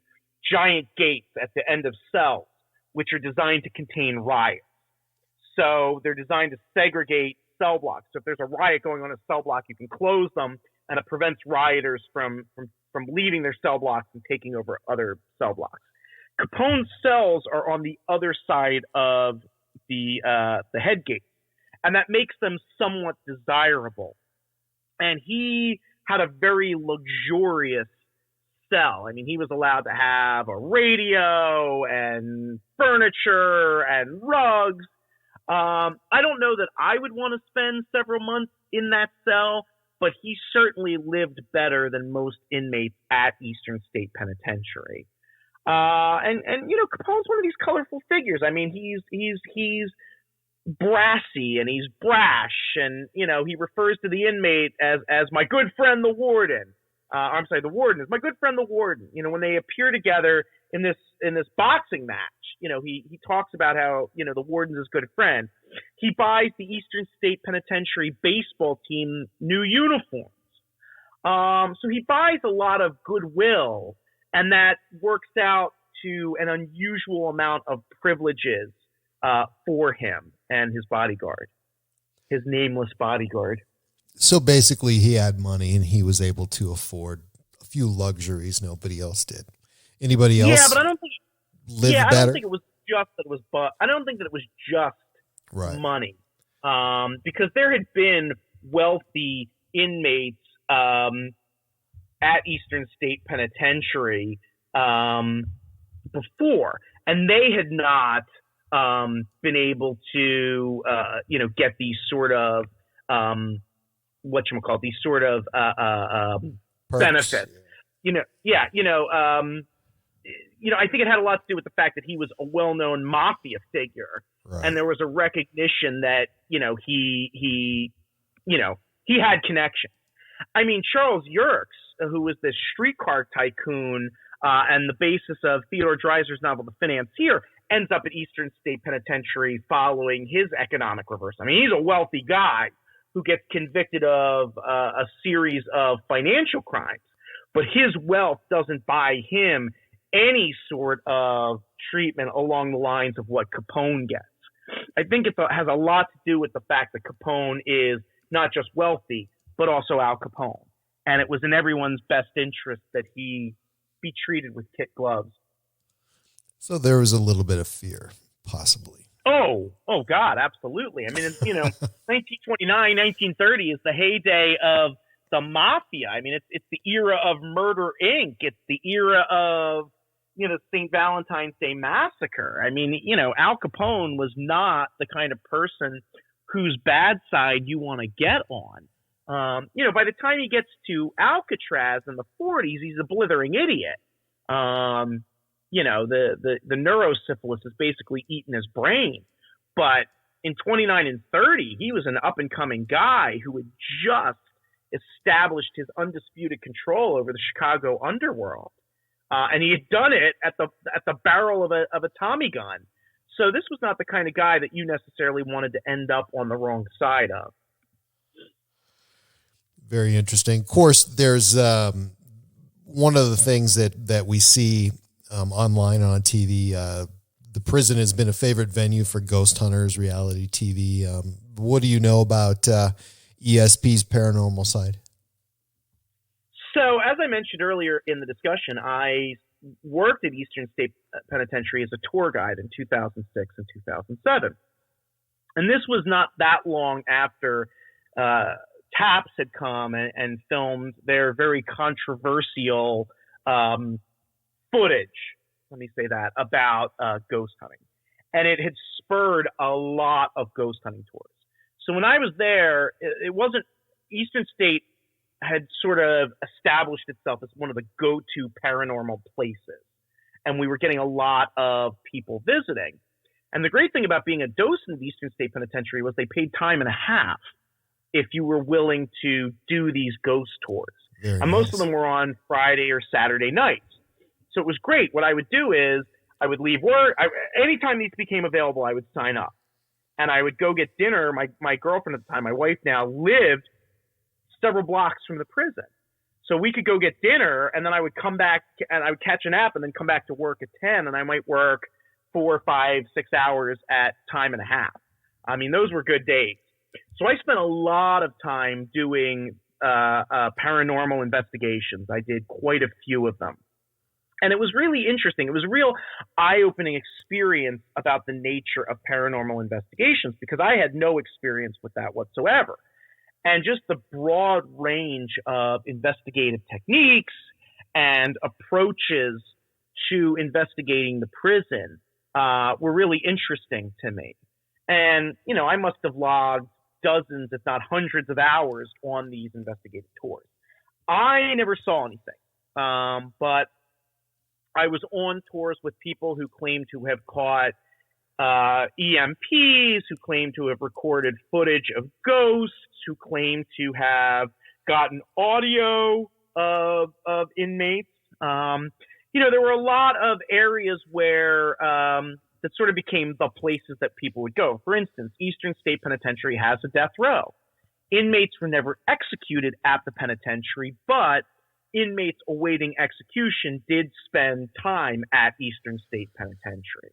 giant gates at the end of cells, which are designed to contain riots. So they're designed to segregate cell blocks. So if there's a riot going on in a cell block, you can close them, and it prevents rioters from leaving their cell blocks and taking over other cell blocks. Capone's cells are on the other side of the head gate, and that makes them somewhat desirable. And he had a very luxurious cell. I mean, he was allowed to have a radio and furniture and rugs. I don't know that I would want to spend several months in that cell, but he certainly lived better than most inmates at Eastern State Penitentiary. And Capone's one of these colorful figures. I mean, he's brassy and he's brash, and he refers to the inmate as my good friend the warden. The warden is my good friend the warden. When they appear together in this boxing match, he talks about how the warden's his good friend. He buys the Eastern State Penitentiary baseball team new uniforms. So he buys a lot of goodwill, and that works out to an unusual amount of privileges for him and his bodyguard, his nameless bodyguard. So basically he had money and he was able to afford a few luxuries nobody else did. Anybody else? Yeah, but I don't think better? I don't think it was just that it was, but I don't think that it was just right. money. Because there had been wealthy inmates at Eastern State Penitentiary before, and they had not been able to, get these sort of these sort of benefits. I think it had a lot to do with the fact that he was a well-known mafia figure, right. and there was a recognition that he had connections. I mean, Charles Yerkes, who was this streetcar tycoon and the basis of Theodore Dreiser's novel The Financier, ends up at Eastern State Penitentiary following his economic reversal. I mean, he's a wealthy guy who gets convicted of a series of financial crimes, but his wealth doesn't buy him any sort of treatment along the lines of what Capone gets. I think it has a lot to do with the fact that Capone is not just wealthy, but also Al Capone. And it was in everyone's best interest that he be treated with kid gloves. So there was a little bit of fear, possibly. Oh God, absolutely. I mean, 1929, 1930 is the heyday of the mafia. I mean, it's the era of Murder, Inc. It's the era of, St. Valentine's Day Massacre. I mean, Al Capone was not the kind of person whose bad side you want to get on. By the time he gets to Alcatraz in the 40s, he's a blithering idiot. The neurosyphilis has basically eaten his brain. But in 29 and 30, he was an up-and-coming guy who had just established his undisputed control over the Chicago underworld. And he had done it at the barrel of a Tommy gun. So this was not the kind of guy that you necessarily wanted to end up on the wrong side of. Very interesting. Of course, there's one of the things that we see online and on TV. The prison has been a favorite venue for ghost hunters, reality TV. What do you know about ESP's paranormal side? So, as I mentioned earlier in the discussion, I worked at Eastern State Penitentiary as a tour guide in 2006 and 2007. And this was not that long after TAPS had come and filmed their very controversial footage, let me say that, about ghost hunting. And it had spurred a lot of ghost hunting tours. So when I was there, it wasn't, Eastern State had sort of established itself as one of the go-to paranormal places. And we were getting a lot of people visiting. And the great thing about being a docent at Eastern State Penitentiary was they paid time and a half if you were willing to do these ghost tours. Very and most nice. of them were on Friday or Saturday nights. So it was great. What I would do is I would leave work. Anytime these became available, I would sign up. And I would go get dinner. My girlfriend at the time, my wife now, lived several blocks from the prison. So we could go get dinner, and then I would come back, and I would catch a nap and then come back to work at 10, and I might work 4, 5, 6 hours at time and a half. I mean, those were good days. So I spent a lot of time doing paranormal investigations. I did quite a few of them. And it was really interesting. It was a real eye-opening experience about the nature of paranormal investigations because I had no experience with that whatsoever. And just the broad range of investigative techniques and approaches to investigating the prison were really interesting to me. And, I must have logged dozens, if not hundreds of hours on these investigative tours. I never saw anything, but I was on tours with people who claimed to have caught EMPs, who claimed to have recorded footage of ghosts, who claimed to have gotten audio of inmates. There were a lot of areas where that sort of became the places that people would go. For instance, Eastern State Penitentiary has a death row. Inmates were never executed at the penitentiary, but inmates awaiting execution did spend time at Eastern State Penitentiary.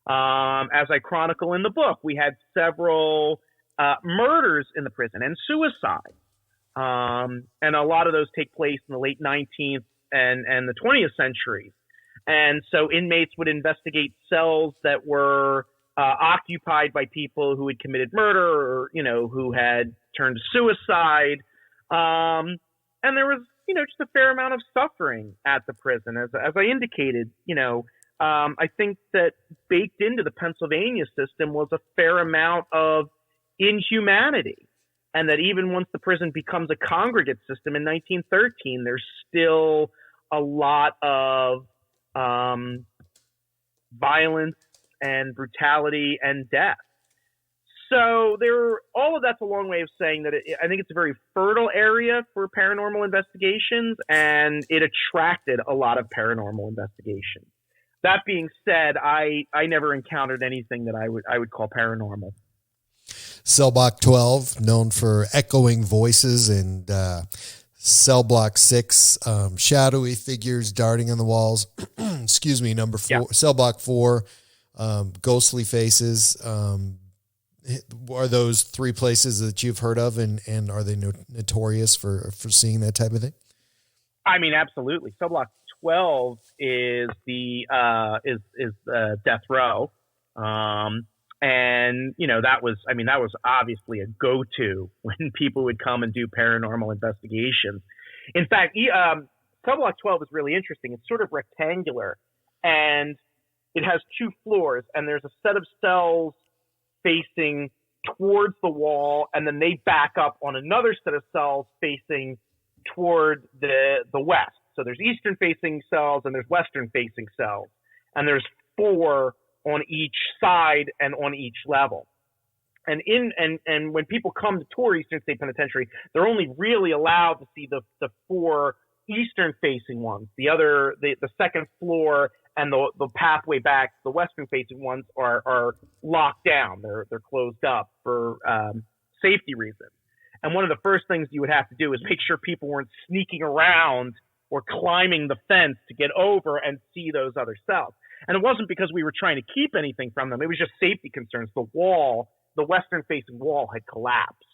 As I chronicle in the book, we had several murders in the prison and suicides. And a lot of those take place in the late 19th and the 20th centuries. And so inmates would investigate cells that were occupied by people who had committed murder or, who had turned to suicide. And there was, just a fair amount of suffering at the prison. As I indicated, I think that baked into the Pennsylvania system was a fair amount of inhumanity. And that even once the prison becomes a congregate system in 1913, there's still a lot of violence and brutality and death. So all of that's a long way of saying that I think it's a very fertile area for paranormal investigations, and it attracted a lot of paranormal investigations. That being said, I never encountered anything that I would call paranormal. Cell Block 12, known for echoing voices, and Cell Block 6, shadowy figures darting on the walls. Excuse me, number 4. Yeah. Cell Block 4, ghostly faces. Are those 3 places that you've heard of, and are they notorious for seeing that type of thing? I mean, absolutely. Cell Block 12 is the death row. And that was obviously a go-to when people would come and do paranormal investigations. In fact, Cell Block 12 is really interesting. It's sort of rectangular, and it has 2 floors, and there's a set of cells facing towards the wall, and then they back up on another set of cells facing toward the west. So there's eastern facing cells and there's western facing cells, and there's 4 on each side and on each level. And when people come to tour Eastern State Penitentiary, they're only really allowed to see the 4 eastern facing ones. The second floor and the pathway back, the western facing ones are locked down. They're closed up for safety reasons. And one of the first things you would have to do is make sure people weren't sneaking around or climbing the fence to get over and see those other cells. And it wasn't because we were trying to keep anything from them. It was just safety concerns. The western facing wall had collapsed.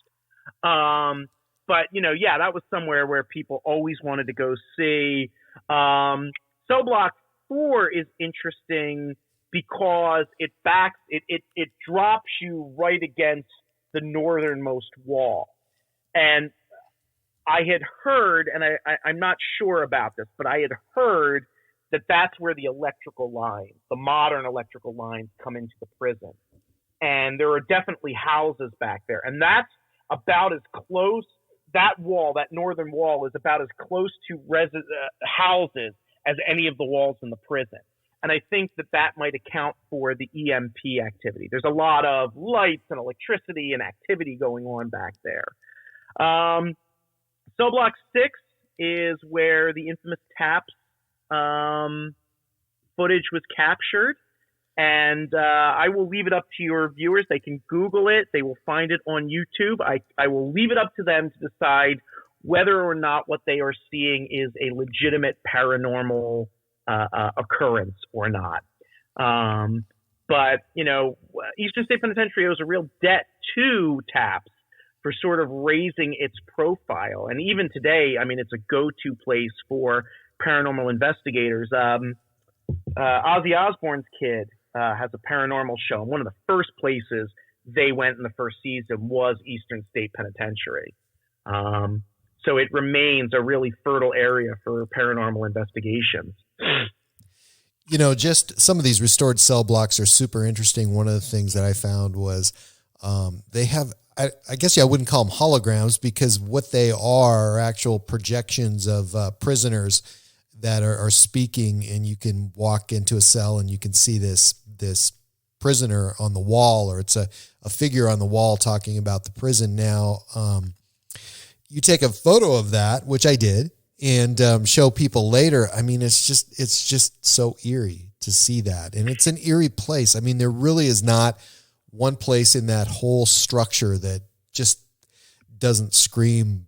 But that was somewhere where people always wanted to go see. Cell Block 4 is interesting because it drops you right against the northernmost wall. And I had heard, and I'm not sure about this, but I had heard that that's where the modern electrical lines come into the prison. And there are definitely houses back there. And that's about as close, that northern wall is about as close to houses as any of the walls in the prison. And I think that might account for the EMP activity. There's a lot of lights and electricity and activity going on back there. Cell Block 6 is where the infamous TAPS footage was captured. And I will leave it up to your viewers. They can Google it. They will find it on YouTube. I will leave it up to them to decide whether or not what they are seeing is a legitimate paranormal occurrence or not. But Eastern State Penitentiary owes a real debt to TAPS for sort of raising its profile. And even today, it's a go-to place for paranormal investigators. Ozzy Osbourne's kid has a paranormal show. And one of the first places they went in the first season was Eastern State Penitentiary. So it remains a really fertile area for paranormal investigations. Just some of these restored cell blocks are super interesting. One of the things that I found was they have, I guess I wouldn't call them holograms, because what they are actual projections of prisoners that are speaking, and you can walk into a cell and you can see this prisoner on the wall, or it's a figure on the wall talking about the prison. Now, you take a photo of that, which I did, and show people later. It's just so eerie to see that. And it's an eerie place. There really is not one place in that whole structure that just doesn't scream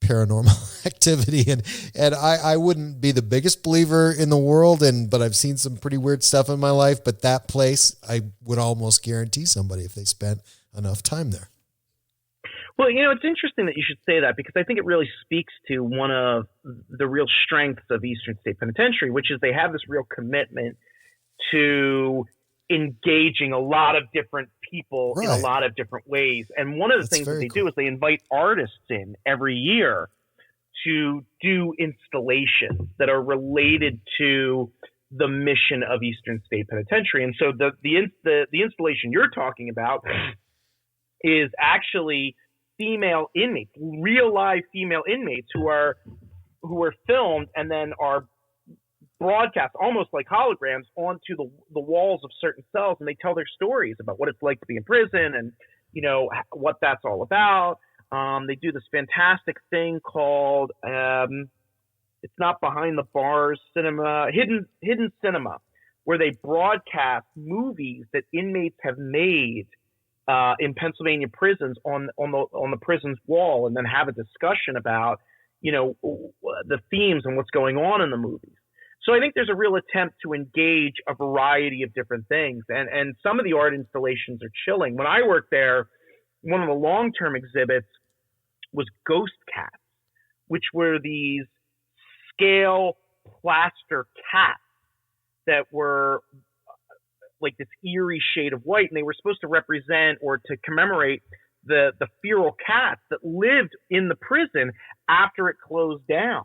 paranormal activity. And I wouldn't be the biggest believer in the world, but I've seen some pretty weird stuff in my life. But that place, I would almost guarantee somebody if they spent enough time there. Well, it's interesting that you should say that, because I think it really speaks to one of the real strengths of Eastern State Penitentiary, which is they have this real commitment to engaging a lot of different people in a lot of different ways. And one of the things that they do is they invite artists in every year to do installations that are related to the mission of Eastern State Penitentiary. And so the installation you're talking about is actually female inmates, real live female inmates who are filmed and then are broadcast almost like holograms onto the walls of certain cells, and they tell their stories about what it's like to be in prison and what that's all about. They do this fantastic thing called it's not behind the bars cinema, hidden cinema, where they broadcast movies that inmates have made in Pennsylvania prisons on the prison's wall, and then have a discussion about the themes and what's going on in the movies. So I think there's a real attempt to engage a variety of different things, and some of the art installations are chilling. When I worked there, one of the long-term exhibits was ghost cats, which were these scale plaster cats that were like this eerie shade of white, and they were supposed to represent or to commemorate the feral cats that lived in the prison after it closed down.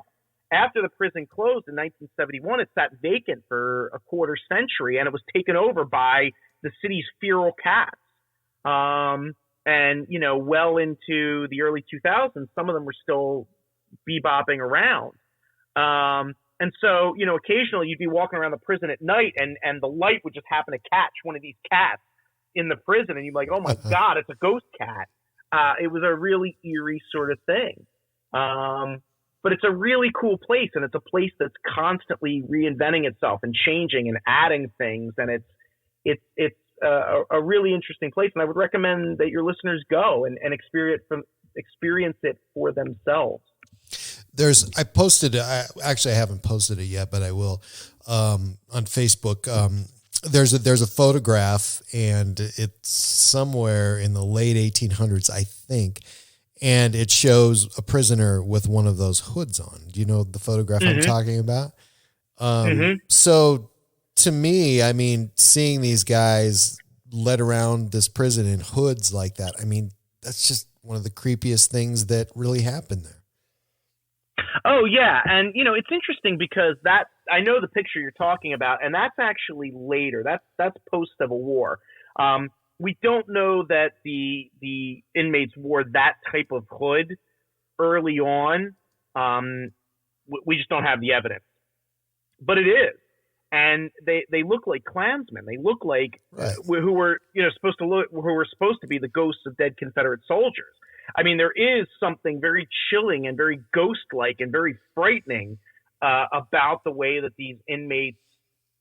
After the prison closed in 1971, it sat vacant for a quarter century, and it was taken over by the city's feral cats. And well into the early 2000s, some of them were still bebopping around. And so, occasionally you'd be walking around the prison at night, and the light would just happen to catch one of these cats in the prison, and you'd be like, oh my God, it's a ghost cat. It was a really eerie sort of thing. But it's a really cool place, and it's a place that's constantly reinventing itself and changing and adding things, and it's a really interesting place. And I would recommend that your listeners go and experience it for themselves. I haven't posted it yet, but I will, on Facebook. There's a photograph, and it's somewhere in the late 1800s, I think. And it shows a prisoner with one of those hoods on. Do you know the photograph I'm talking about? So to me, I mean, seeing these guys led around this prison in hoods like that, I mean, that's just one of the creepiest things that really happened there. Oh yeah. And it's interesting because I know the picture you're talking about, and that's actually later. That's post Civil War. We don't know that the inmates wore that type of hood early on. We just don't have the evidence, but it is. And they look like Klansmen. They look like who were supposed to be the ghosts of dead Confederate soldiers. I mean, there is something very chilling and very ghost-like and very frightening about the way that these inmates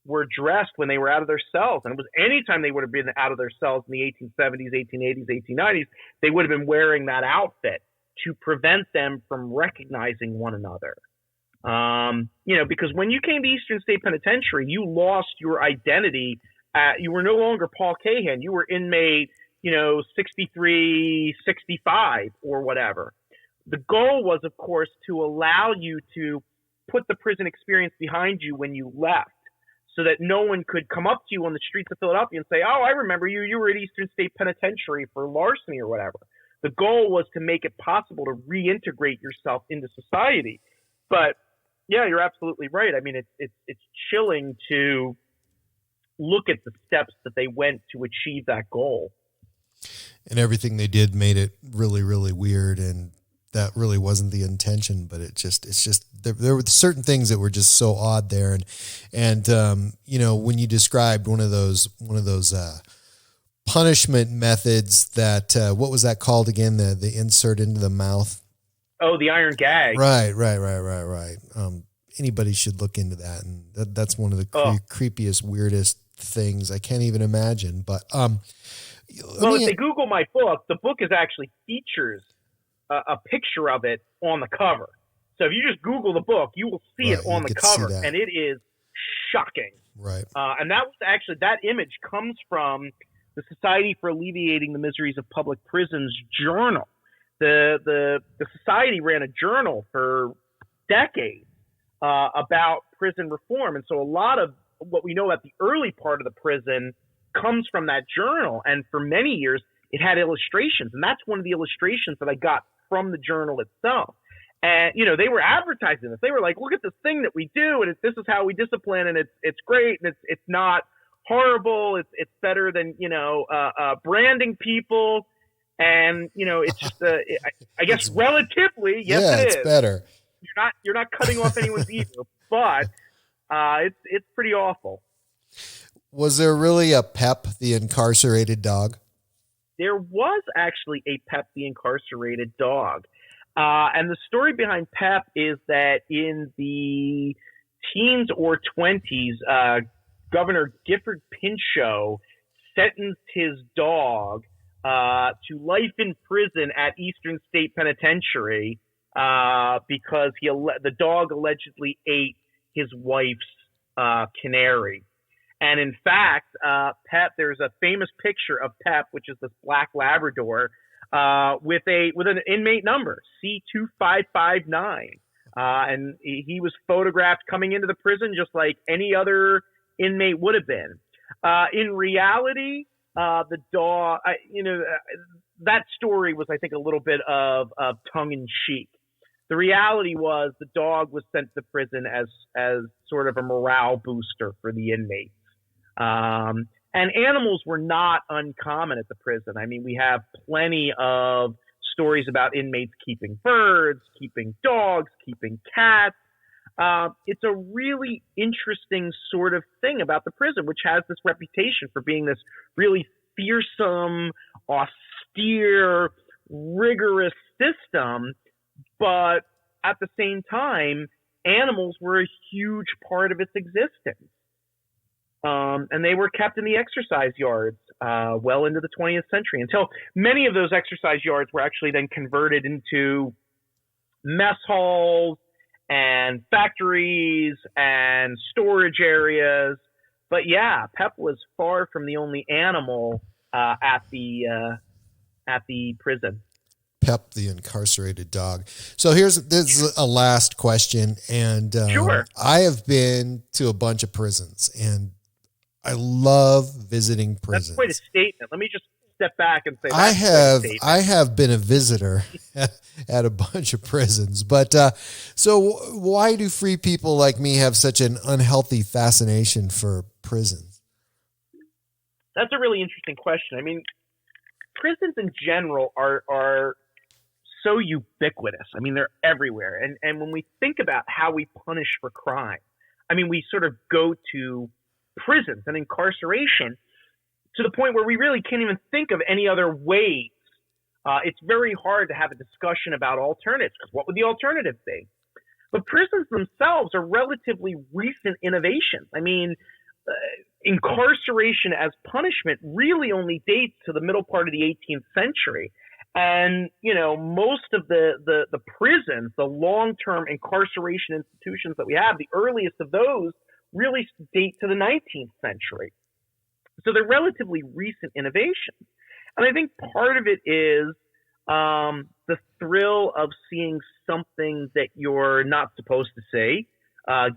were dressed when they were out of their cells. And it was anytime they would have been out of their cells in the 1870s, 1880s, 1890s, they would have been wearing that outfit to prevent them from recognizing one another. Because when you came to Eastern State Penitentiary, you lost your identity. You were no longer Paul Kahan. You were inmate, 63, 65 or whatever. The goal was, of course, to allow you to put the prison experience behind you when you left, so that no one could come up to you on the streets of Philadelphia and say, oh, I remember you. You were at Eastern State Penitentiary for larceny or whatever. The goal was to make it possible to reintegrate yourself into society. But yeah, you're absolutely right. I mean, it's chilling to look at the steps that they went to achieve that goal. And everything they did made it really, really weird. And that really wasn't the intention, but it's just, there were certain things that were just so odd there. And when you described one of those punishment methods that, what was that called again? The insert into the mouth. Oh, the iron gag. Right. Anybody should look into that. And that's one of the creepiest, weirdest things I can't even imagine. But, if they Google my book, the book actually features a picture of it on the cover. So if you just Google the book, you will see it on the cover, and it is shocking. Right. And that was actually, that image comes from the Society for Alleviating the Miseries of Public Prisons journal. The society ran a journal for decades about prison reform, and so a lot of what we know about the early part of the prison comes from that journal. And for many years, it had illustrations, and that's one of the illustrations that I got from the journal itself. And they were advertising this. They were like, "Look at this thing that we do, and this is how we discipline, and it's great, and it's not horrible. It's better than branding people." And it's just I guess relatively, yes, it is. It's better. You're not cutting off anyone's ear, but it's pretty awful. Was there really a Pep, the incarcerated dog? there was actually a Pep the Incarcerated Dog. And the story behind Pep is that in the teens or 20s, Governor Gifford Pinchot sentenced his dog to life in prison at Eastern State Penitentiary because the dog allegedly ate his wife's canary. And in fact, Pep, there's a famous picture of Pep, which is this black Labrador, with an inmate number, C2559. And he was photographed coming into the prison just like any other inmate would have been. In reality, the dog, that story was, I think, a little bit of tongue in cheek. The reality was the dog was sent to prison as sort of a morale booster for the inmates. And animals were not uncommon at the prison. I mean, we have plenty of stories about inmates keeping birds, keeping dogs, keeping cats. It's a really interesting sort of thing about the prison, which has this reputation for being this really fearsome, austere, rigorous system. But at the same time, animals were a huge part of its existence. And they were kept in the exercise yards well into the 20th century, until many of those exercise yards were actually then converted into mess halls and factories and storage areas. But yeah, Pep was far from the only animal at the prison. Pep the Incarcerated Dog. So this is a last question, and Sure. I have been to a bunch of prisons, and I love visiting prisons. That's quite a statement. Let me just step back and say I have been a visitor at a bunch of prisons, but so why do free people like me have such an unhealthy fascination for prisons? That's a really interesting question. I mean, prisons in general are so ubiquitous. I mean, they're everywhere. And when we think about how we punish for crime, I mean, we sort of go to prisons and incarceration to the point where we really can't even think of any other ways. It's very hard to have a discussion about alternatives, because what would the alternative be? But prisons themselves are relatively recent innovations. I mean, incarceration as punishment really only dates to the middle part of the 18th century. And, most of the prisons, the long-term incarceration institutions that we have, the earliest of those really date to the 19th century. So they're relatively recent innovations. And I think part of it is the thrill of seeing something that you're not supposed to see,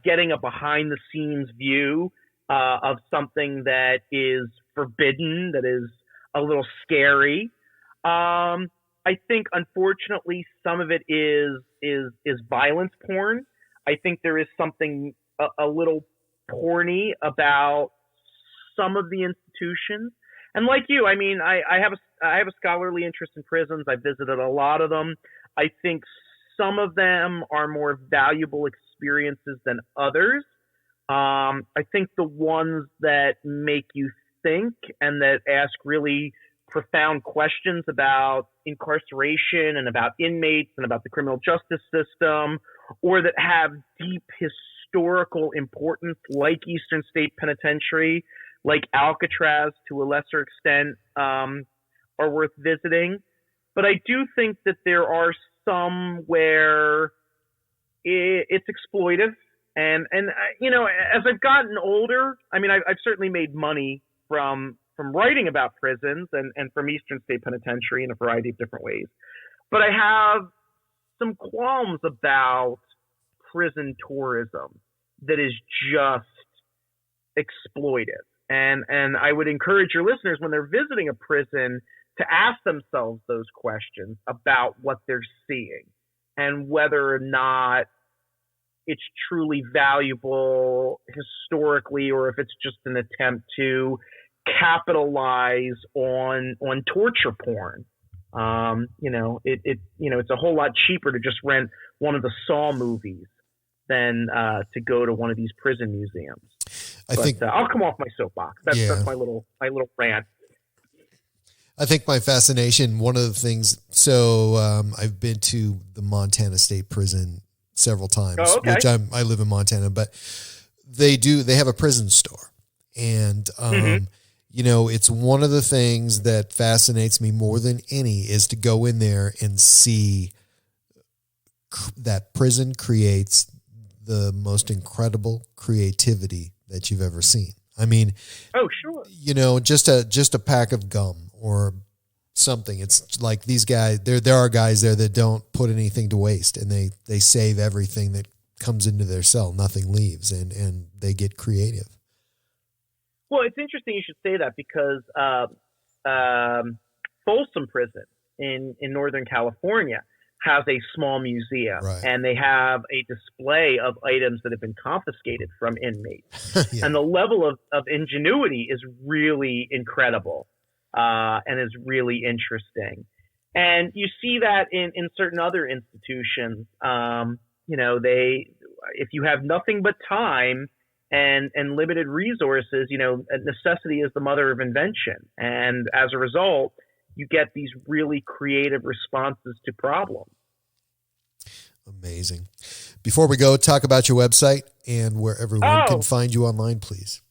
getting a behind-the-scenes view of something that is forbidden, that is a little scary. I think, unfortunately, some of it is violence porn. I think there is something a little porny about some of the institutions. And like you, I mean, I have a scholarly interest in prisons. I visited a lot of them. I think some of them are more valuable experiences than others. I think the ones that make you think and that ask really profound questions about incarceration and about inmates and about the criminal justice system, or that have deep historical importance, like Eastern State Penitentiary, like Alcatraz to a lesser extent, are worth visiting. But I do think that there are some where it's exploitive. And as I've gotten older, I mean, I've certainly made money from writing about prisons and from Eastern State Penitentiary in a variety of different ways. But I have some qualms about prison tourism that is just exploitive. And I would encourage your listeners, when they're visiting a prison, to ask themselves those questions about what they're seeing and whether or not it's truly valuable historically, or if it's just an attempt to capitalize on torture porn. It's a whole lot cheaper to just rent one of the Saw movies than to go to one of these prison museums. I think I'll come off my soapbox. That's my little rant. I think my fascination, one of the things, so I've been to the Montana State Prison several times, which I live in Montana, but they have a prison store. And, it's one of the things that fascinates me more than any is to go in there and see that prison creates the most incredible creativity that you've ever seen. I mean, oh, sure. Just a pack of gum or something. It's like these guys, there are guys there that don't put anything to waste, and they save everything that comes into their cell. Nothing leaves, and they get creative. Well, it's interesting you should say that because Folsom Prison in Northern California has a small museum, right, and they have a display of items that have been confiscated from inmates. Yeah. And the level of ingenuity is really incredible and is really interesting. And you see that in certain other institutions. If you have nothing but time and limited resources, necessity is the mother of invention. And as a result, you get these really creative responses to problems. Amazing. Before we go, talk about your website and where everyone can find you online, please.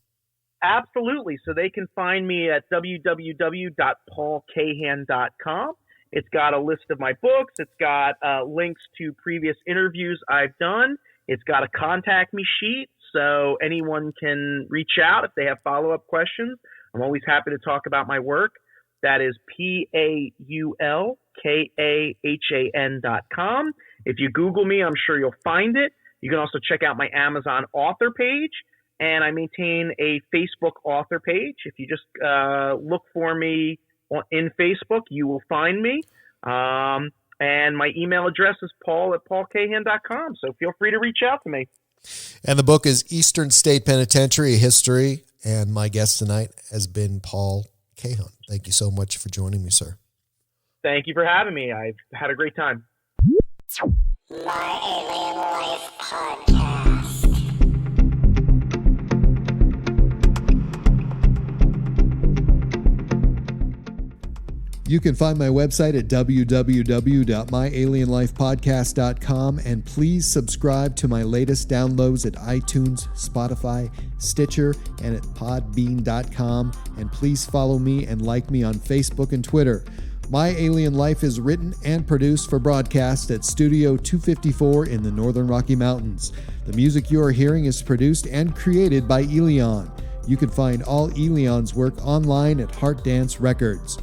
Absolutely. So they can find me at www.paulkahan.com. It's got a list of my books. It's got links to previous interviews I've done. It's got a contact me sheet, so anyone can reach out if they have follow-up questions. I'm always happy to talk about my work. That is PaulKahan.com. If you Google me, I'm sure you'll find it. You can also check out my Amazon author page, and I maintain a Facebook author page. If you just look for me in Facebook, you will find me. And my email address is paul@paulkahan.com, so feel free to reach out to me. And the book is Eastern State Penitentiary, History, and my guest tonight has been Paul Kahan. Thank you so much for joining me, sir. Thank you for having me. I've had a great time. My Alien Life Podcast. You can find my website at www.myalienlifepodcast.com, and please subscribe to my latest downloads at iTunes, Spotify, Stitcher, and at podbean.com. And please follow me and like me on Facebook and Twitter. My Alien Life is written and produced for broadcast at Studio 254 in the Northern Rocky Mountains. The music you are hearing is produced and created by Elion. You can find all Elion's work online at Heart Dance Records.